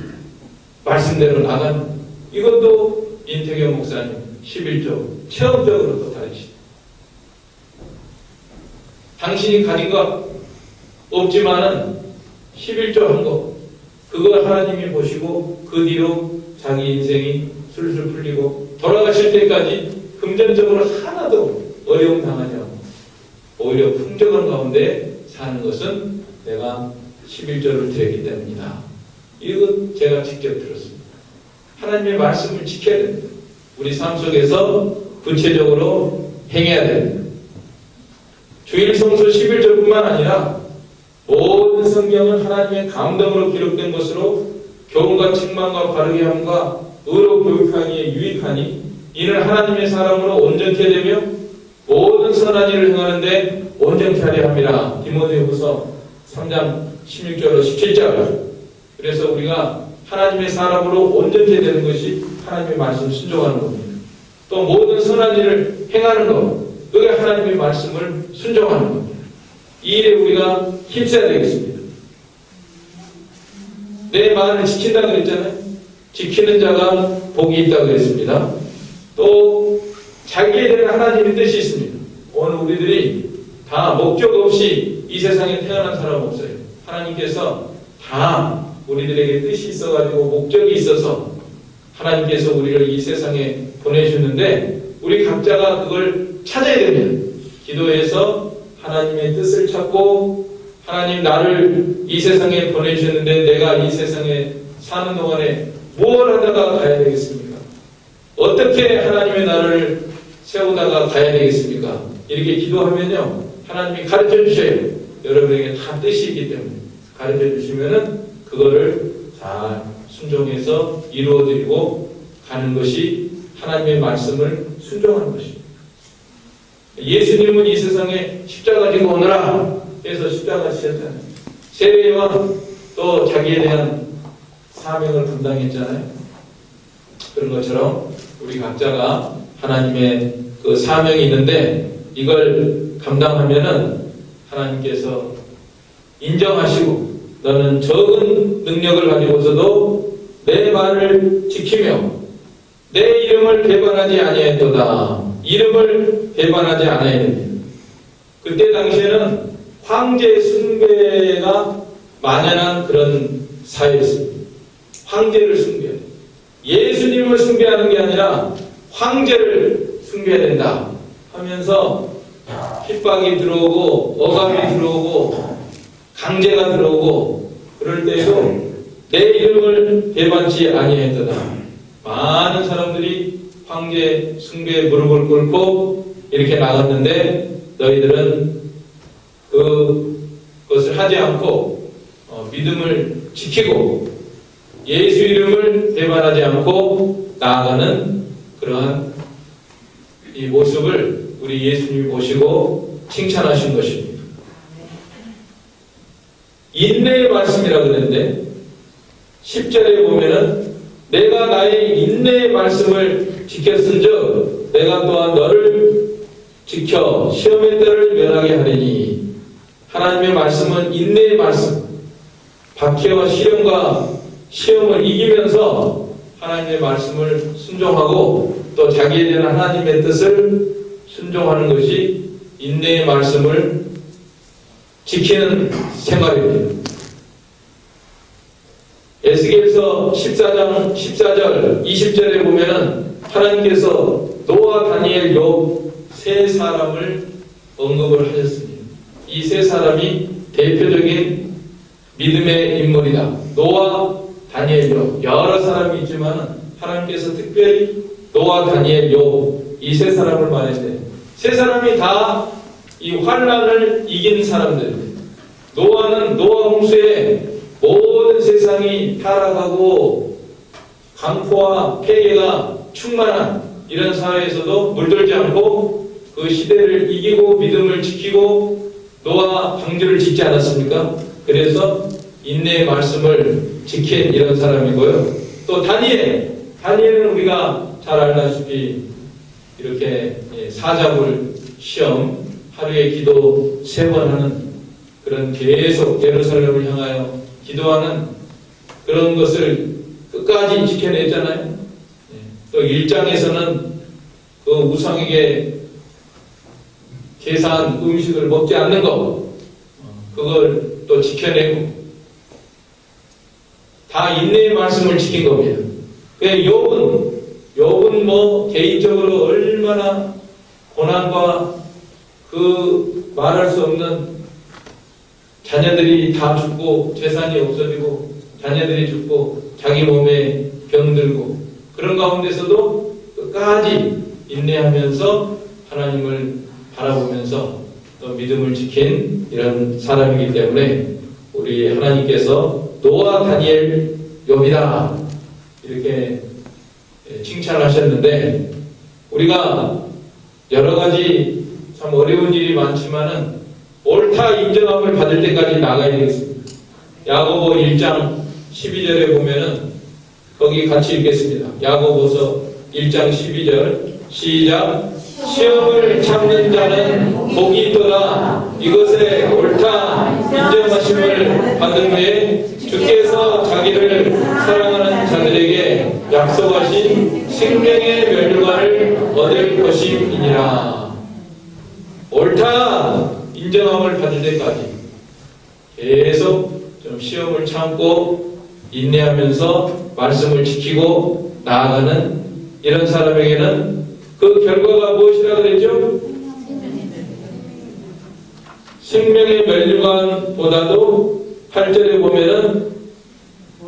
S2: 말씀대로 나가는 이것도 인태경 목사님 11조 체험적으로 또 다르시죠. 당신이 가진 것 없지만은 11조 한 거 그걸 하나님이 보시고 그 뒤로 자기 인생이 술술 풀리고 돌아가실 때까지 금전적으로 하나도 어려움 당하지 않고 오히려 풍족한 가운데 사는 것은 내가 11조를 드렸기 때문이다. 이거 제가 직접 들었습니다. 하나님의 말씀을 지켜야 됩니다. 우리 삶 속에서 구체적으로 행해야 됩니다. 주일 성수 11조뿐만 아니라 모든 성경은 하나님의 감동으로 기록된 것으로 교훈과 책망과 바르게 함과 의로 교육하기에 유익하니 이는 하나님의 사람으로 온전케 되며 모든 선한 일을 행하는데 온전케 하려 함이라. 디모데후서 3장 16절로 17절. 그래서 우리가 하나님의 사람으로 온전케 되는 것이 하나님의 말씀을 순종하는 겁니다. 또 모든 선한 일을 행하는 것, 그게 하나님의 말씀을 순종하는 겁니다. 이 일에 우리가 힘써야 되겠습니다. 내 말을 지킨다 그랬잖아요. 지키는 자가 복이 있다고 그랬습니다. 또 자기에 대한 하나님의 뜻이 있습니다. 오늘 우리들이 다 목적 없이 이 세상에 태어난 사람 없어요. 하나님께서 다 우리들에게 뜻이 있어가지고 목적이 있어서 하나님께서 우리를 이 세상에 보내주셨는데 우리 각자가 그걸 찾아야 됩니다. 기도해서 하나님의 뜻을 찾고 하나님 나를 이 세상에 보내주셨는데 내가 이 세상에 사는 동안에 무엇을 하다가 가야 되겠습니까? 어떻게 하나님의 나를 세우다가 가야 되겠습니까? 이렇게 기도하면요 하나님이 가르쳐 주셔요. 여러분에게 다 뜻이 있기 때문에 가르쳐 주시면은 그거를 잘 순종해서 이루어드리고 가는 것이 하나님의 말씀을 순종하는 것입니다. 예수님은 이 세상에 십자가 지고 오너라 해서 십자가 지셨잖아요. 세례와 또 자기에 대한 사명을 감당했잖아요. 그런 것처럼 우리 각자가 하나님의 그 사명이 있는데 이걸 감당하면은 하나님께서 인정하시고 너는 적은 능력을 가지고서도 내 말을 지키며 내 이름을 배반하지 아니하였도다. 이름을 배반하지 않아야 됩니다. 그때 당시에는 황제 숭배가 만연한 그런 사회였습니다. 황제를 숭배해야 돼요. 예수님을 숭배하는 게 아니라 황제를 숭배해야 된다 하면서 핍박이 들어오고 억압이 들어오고 강제가 들어오고 그럴 때에도 내 이름을 배반치 아니했도다. 많은 사람들이 황제 숭배에 무릎을 꿇고 이렇게 나갔는데 너희들은 그것을 하지 않고 믿음을 지키고 예수 이름을 배반하지 않고 나아가는 그러한 이 모습을 우리 예수님이 보시고 칭찬하신 것입니다. 인내의 말씀이라고 그랬는데 10절에 보면은 내가 나의 인내의 말씀을 지켰은즉 내가 또한 너를 지켜 시험의 때를 면하게 하리니. 하나님의 말씀은 인내의 말씀, 박해와 시련과 시험을 이기면서 하나님의 말씀을 순종하고 또 자기에 대한 하나님의 뜻을 순종하는 것이 인내의 말씀을 지키는 생활입니다. 에스겔서 14장 14절 20절에 보면은 하나님께서 노아, 다니엘, 욥 세 사람을 언급을 하셨습니다. 이 세 사람이 대표적인 믿음의 인물이다. 노아, 다니엘, 욥 여러 사람이 있지만 하나님께서 특별히 노아, 다니엘, 욥 이 세 사람을 말했는데 세 사람이 다 이 환난을 이긴 사람들입니다. 노아는 노아 홍수에 모든 세상이 타락하고 강포와 폐괴가 충만한 이런 사회에서도 물들지 않고 그 시대를 이기고 믿음을 지키고 노아 방주를 짓지 않았습니까? 그래서 인내의 말씀을 지킨 이런 사람이고요. 또 다니엘은 우리가 잘 알다시피 이렇게 사자굴 시험 하루에 기도 3번 하는 그런 계속 예루살렘을 향하여 기도하는 그런 것을 끝까지 지켜냈잖아요. 또 1장에서는 그 우상에게 제사한 음식을 먹지 않는 것 그걸 또 지켜내고 다 인내의 말씀을 지킨 겁니다. 욥은 뭐 개인적으로 얼마나 고난과 그 말할 수 없는 자녀들이 다 죽고 재산이 없어지고 자녀들이 죽고 자기 몸에 병들고 그런 가운데서도 끝까지 인내하면서 하나님을 바라보면서 또 믿음을 지킨 이런 사람이기 때문에 우리 하나님께서 노아, 다니엘, 욥이다 이렇게 칭찬하셨는데 우리가 여러 가지 참 어려운 일이 많지만은 옳다 인정함을 받을 때까지 나가야 되겠습니다. 야고보 1장 12절에 보면은 거기 같이 읽겠습니다. 야고보서 1장 12절 시작. 시험을 참는 자는 복이 있도다. 이것에 옳다 인정하심을 받은 후에 주께서 자기를 사랑하는 자들에게 약속하신 생명의 면류관을 얻을 것이니라. 옳다 인정함을 받을 때까지 계속 좀 시험을 참고 인내하면서 말씀을 지키고 나아가는 이런 사람에게는 그 결과가 무엇이라 그랬죠? 생명의 면류관보다도 8절에 보면은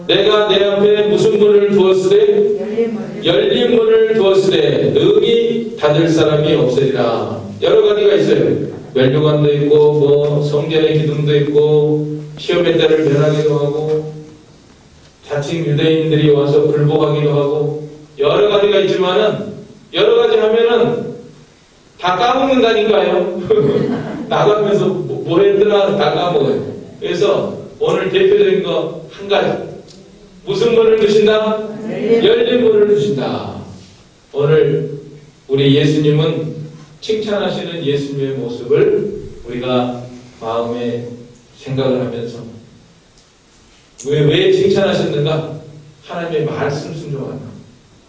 S2: 내가 내 앞에 무슨 문을 두었으되 열린 문을 두었으되 능히 닫을 사람이 없으리라. 여러 가지가 있어요. 면류관도 있고 뭐 성전의 기둥도 있고 시험의 때를 면하기도 하고 자칭 유대인들이 와서 불복하기도 하고 여러 가지가 있지만은 여러 가지 하면은 다 까먹는다니까요. 나가면서 뭐 했더라 다 까먹어요. 그래서 오늘 대표적인 거 한 가지. 무슨 문을 두신다? 열린 문을 두신다. 오늘 우리 예수님은 칭찬하시는 예수님의 모습을 우리가 마음에 생각을 하면서 왜 칭찬하셨는가? 하나님의 말씀 순종한다.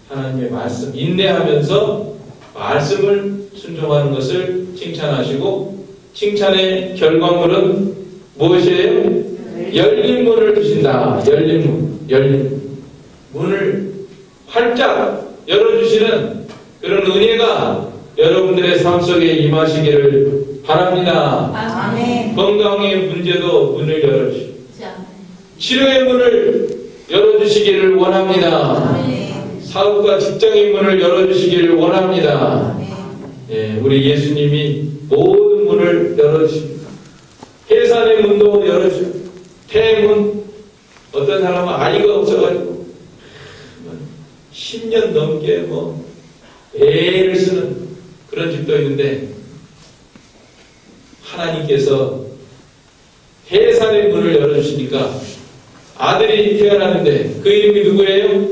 S2: 하나님의 말씀 인내하면서 말씀을 순종하는 것을 칭찬하시고 칭찬의 결과물은 무엇이에요? 열린 문을 두신다. 열린 문. 열린 문을 활짝 열어주시는 그런 은혜가 여러분들의 삶 속에 임하시기를 바랍니다.
S3: 아멘.
S2: 건강의 문제도 문을 열어주시고 치료의 문을 열어주시기를 원합니다. 사업과 직장의 문을 열어주시기를 원합니다. 예, 우리 예수님이 모든 문을 열어주십니다. 해산의 문도 열어주십니다. 태문, 어떤 사람은 아이가 없어가지고 10년 넘게 뭐 애를 쓰는 그런 집도 있는데 하나님께서 해산의 문을 열어주시니까 아들이 태어나는데 그 이름이 누구예요?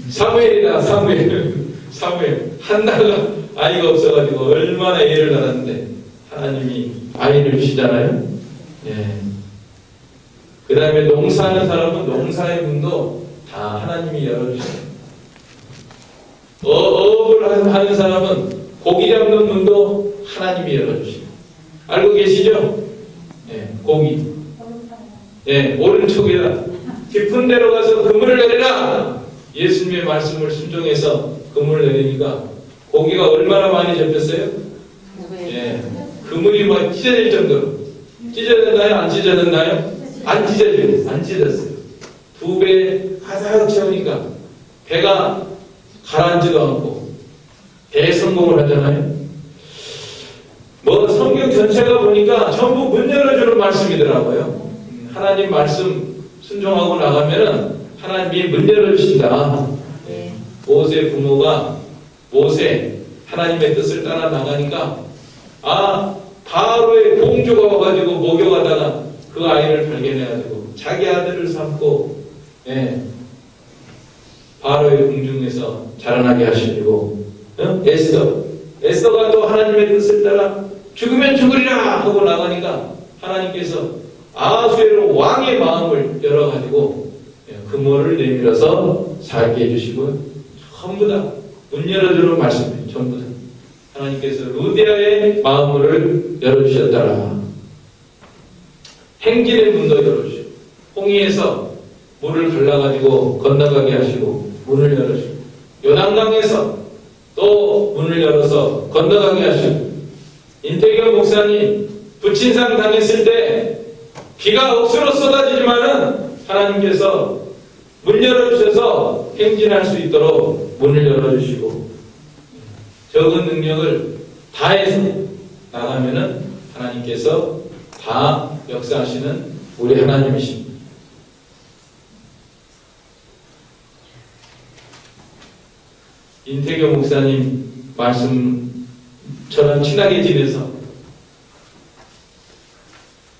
S2: 사무엘이다. 사무엘. 한나가 아이가 없어가지고 얼마나 애를 낳았는데 하나님이 아이를 주시잖아요. 예. 그 다음에 농사하는 사람은 농사의 문도 다 하나님이 열어주셔요. 어업을 하는 사람은 고기 잡는 문도 하나님이 열어주셔요. 알고 계시죠? 예, 고기. 예, 오른쪽이다. 깊은 데로 가서 그물을 내리라. 예수님의 말씀을 순종해서 그물을 내리니까 고기가 얼마나 많이 잡혔어요? 예, 그물이 막 찢어질 정도로. 찢어졌나요? 안 찢어졌나요? 안 찢어졌어요. 2배 가득 채우니까 배가 가라앉지도 않고 대성공을 하잖아요. 뭐 성경 전체가 보니까 전부 문 열어주는 말씀이더라고요. 하나님 말씀 순종하고 나가면은 하나님이 문 열어주신다. 모세 부모가 하나님의 뜻을 따라 나가니까 바로의 공주가 와가지고 목욕하다가 그 아이를 발견해가지고 자기 아들을 삼고 바로의 궁중에서 자라나게 하시고 에스더가 또 하나님의 뜻을 따라 죽으면 죽으리라 하고 나가니까 하나님께서 아하수에로 왕의 마음을 열어가지고 그물을 내밀어서 살게 해주시고 전부 다 문 열어주는 말씀이에요. 전부 다 하나님께서 루디아의 마음을 열어주셨더라. 행진의 문도 열어주시고 홍해에서 물을 갈라가지고 건너가게 하시고 문을 열어주시고 요단강에서 또 문을 열어서 건너가게 하시고 인태경 목사님 부친상 당했을 때 비가 억수로 쏟아지지만은 하나님께서 문 열어주셔서 행진할 수 있도록 문을 열어주시고 적은 능력을 다해서 나가면은 하나님께서 다 역사하시는 우리 하나님이십니다. 인태경 목사님 말씀처럼 친하게 지내서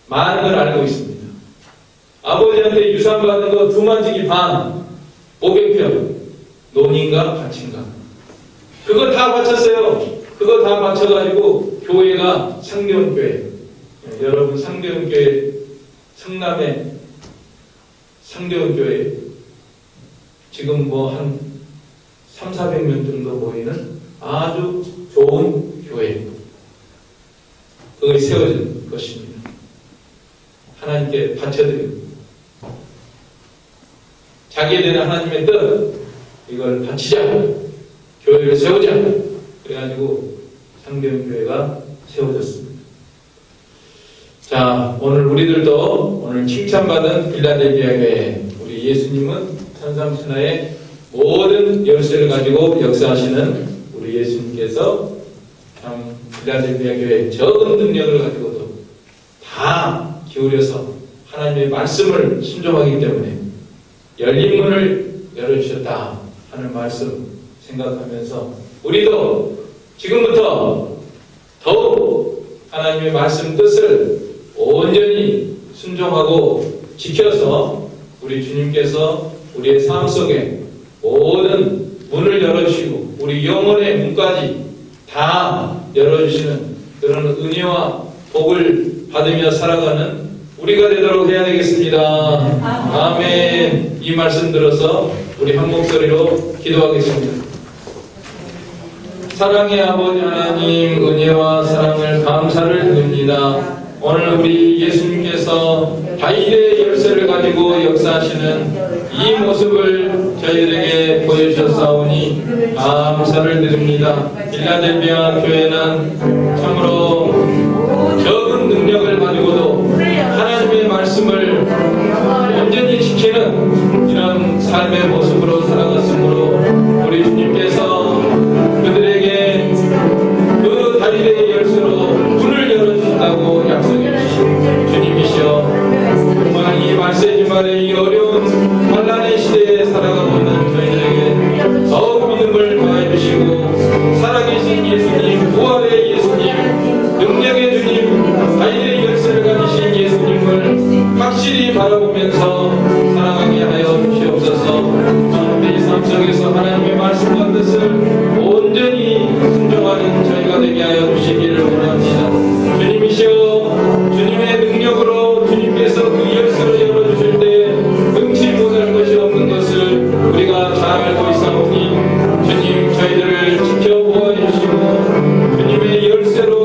S2: 많은 걸 알고 있습니다. 아버지한테 유산받은 거 두만지기 반, 500평, 논인가 밭인가. 그거 다 바쳤어요. 그거 다 바쳐가지고 교회가 상대원교회. 여러분 상대원교회, 성남의 상대원교회 지금 뭐 한 300~400명 정도 모이는 아주 좋은 교회. 그것이 세워진 것입니다. 하나님께 바쳐드립니다. 자기에 대한 하나님의 뜻, 이걸 바치자. 교회를 세우자. 그래가지고 상경교회가 세워졌습니다. 자, 오늘 우리들도 오늘 칭찬받은 빌라델비아 교회, 우리 예수님은 천삼천하의 모든 열쇠를 가지고 역사하시는 우리 예수님께서 참 빌라델비아 교회의 적은 능력을 가지고도 다 기울여서 하나님의 말씀을 순종하기 때문에 열린 문을 열어주셨다 하는 말씀 생각하면서 우리도 지금부터 더욱 하나님의 말씀 뜻을 온전히 순종하고 지켜서 우리 주님께서 우리의 삶 속에 모든 문을 열어주시고 우리 영혼의 문까지 다 열어주시는 그런 은혜와 복을 받으며 살아가는 우리가 되도록 해야 되겠습니다. 아멘. 이 말씀 들어서 우리 한 목소리로 기도하겠습니다. 사랑의 아버지 하나님, 은혜와 사랑을 감사를 드립니다. 오늘 우리 예수님께서 다윗의 열쇠를 가지고 역사하시는 이 모습을 저희들에게 보여주셨사오니 감사를 드립니다. 빌라델비아 교회는 참으로 적은 능력을 가지고도 하나님의 말씀을 온전히 지키는 이런 삶의 모습으로 살아갔으므로 우리 주님께서 그들에게 그 다윗의 열쇠로 문을 열어주신다고 약속해 주신 주님이시여, 정말 이 말세지만의 이 어려운 환난의 시대에 살아가고 있는 저희들에게 더욱 믿음을 더해 주시고 살아계신 예수님, 부활의 예수님, 능력의 주님, 다윗의 열쇠를 가지신 예수님을 확실히 바라보면서 살아가게 하여 주시옵소서. 우리 삶 속에서 하나님의 말씀과 뜻을 온전히 순종하는 저희가 되게 하여 주시기를 원합니다. 주님이시여, 주님의 능력으로 주님께서 그 열쇠를 열어주실 때 능치 못할 것이 없는 것을 우리가 잘 알고 있사오니 주님, 저희들을 지켜보아 주시고 주님의 열쇠로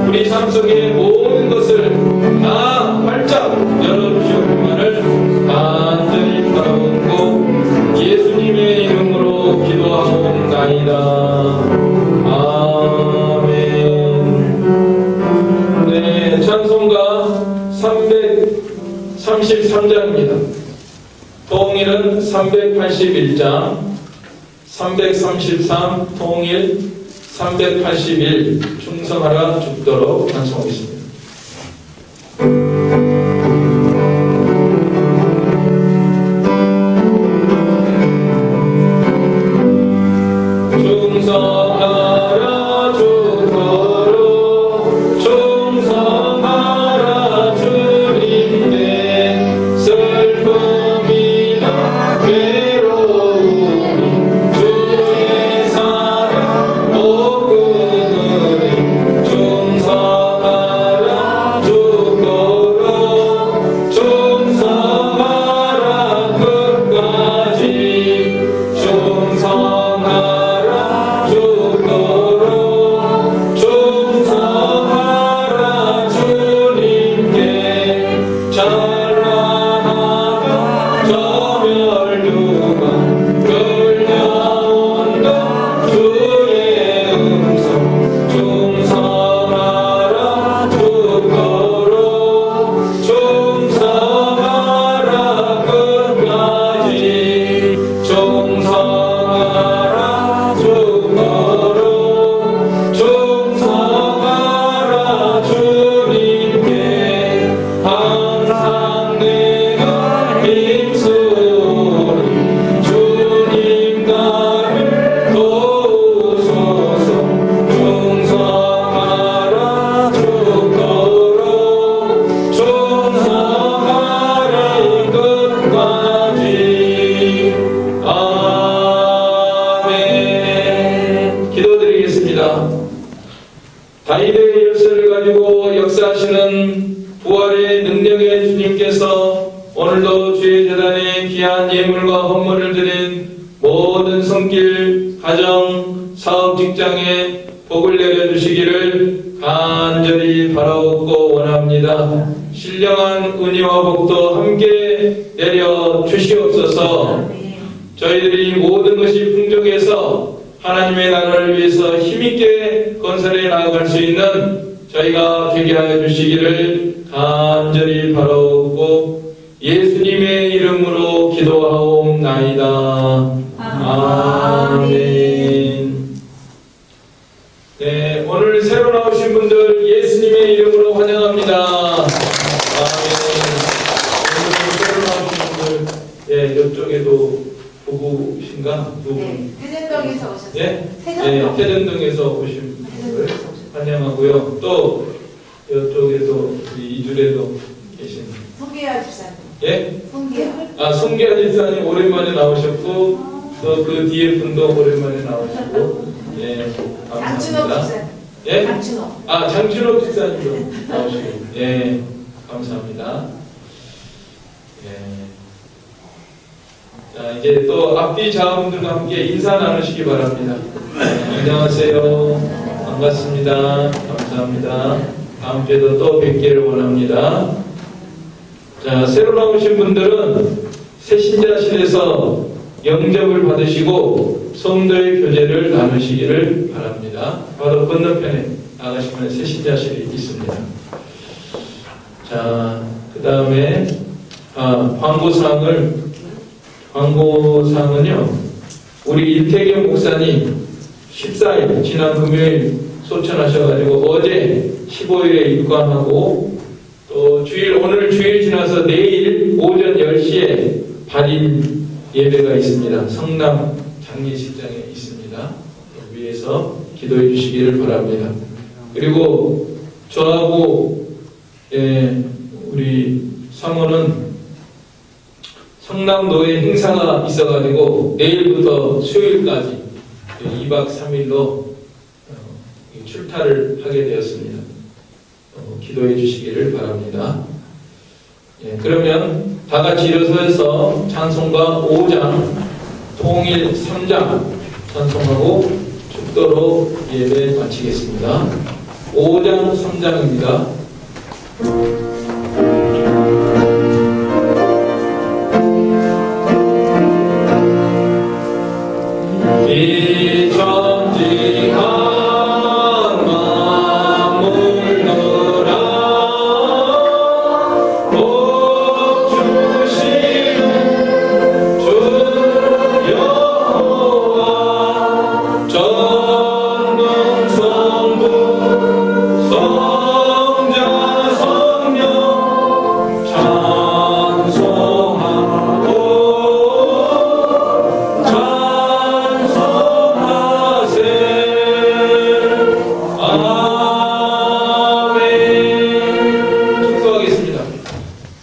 S2: 우리 삶 속의 모든 것을 다 활짝 열어주시옵기만을 간절히 바라옵고 예수님의 이름으로 기도하옵나이다. 아멘. 네, 찬송가 333장입니다. 통일은 381장, 333 통일, 381 충성하라 죽도록 찬송하겠습니다. 충성하라 죽도록 충성하라 주님께 슬픔이나 괴로움이 주의 사랑 못 끊으리 충성하라 죽도록 충성하라 끝까지 충성하라 죽도록 충성하라 주님께 찬란하다 저 멸류관 끌려온다 주의 음성 충성하라 죽도록 충성하라 끝까지 충성하라 죽도록 충성하라 주님께 항상 내가 힘쓰리 주님 나를 도우소서 충성하라 죽도록 충성하라 끝까지. 아멘. 기도드리겠습니다. 다윗의 열쇠를 가지고 역사하시는 부활의 능력의 주님께서 오늘도 주의 제단에 귀한 예물과 헌물을 드린 모든 손길, 가정, 사업, 직장에 복을 내려주시기를 간절히 바라옵고 원합니다. 신령한 은혜와 복도 함께 내려 주시옵소서. 저희들이 모든 것이 풍족해서 하나님의 나라를 위해서 힘있게 건설해 나아갈 수 있는 저희가 되게 하여 주시기를 간절히 바라옵고 예수님의 이름으로 기도하옵나이다. 아멘. 네, 오늘 새로 나오신 분들 예수님의 이름으로 환영합니다. 아멘. 오늘 새로 나오신 분들, 예, 이쪽에도 부부신가? 두 분.
S3: 네, 태전동에서 오셨어요.
S2: 예?
S3: 태전동.
S2: 예, 태전동에서 오신 분들 환영하고요. 또 이쪽에도 이주에도 계신
S3: 송계야 집사님.
S2: 예?
S3: 송계야.
S2: 아, 송계아 집사님 오랜만에 나오셨고 또 그 뒤에 분도 오랜만에 나오시고 예,
S3: 장춘호
S2: 감사합니다.
S3: 집사님.
S2: 예?
S3: 장춘호.
S2: 아, 장춘호 집사님도 나오시고 예, 감사합니다. 예. 자, 이제 또 앞뒤 자분들과 함께 인사 나누시기 바랍니다. 안녕하세요. 반갑습니다. 감사합니다. 다음 주에도 또 뵙기를 원합니다. 자, 새로 나오신 분들은 새신자실에서 영접을 받으시고 성도의 교제를 나누시기를 바랍니다. 바로 건너편에 나가시면 새신자실이 있습니다. 자, 그 다음에 광고사항은요, 우리 이태경 목사님 14일 지난 금요일 소천하셔가지고 어제 15일에 입관하고 또 오늘 주일 지나서 내일 오전 10시에 발인 예배가 있습니다. 성남 장례식장에 있습니다. 위에서 기도해 주시기를 바랍니다. 그리고 저하고 우리 사모는 성남도에 행사가 있어가지고 내일부터 수요일까지 2박 3일로 출타를 하게 되었습니다. 기도해 주시기를 바랍니다. 예, 그러면 다 같이 일어서서 찬송가 5장, 통일 3장 찬송하고 축도로 예배 마치겠습니다. 5장 3장입니다. 이 천지가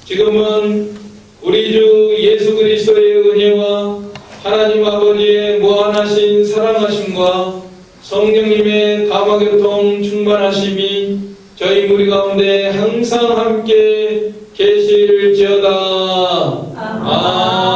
S2: 지금은 우리 주 예수 그리스도의 은혜와 하나님 아버지의 무한하신 사랑하심과 성령님의 감화교통 충만하심이 저희 무리 가운데 항상 함께 계실지어다. 아멘.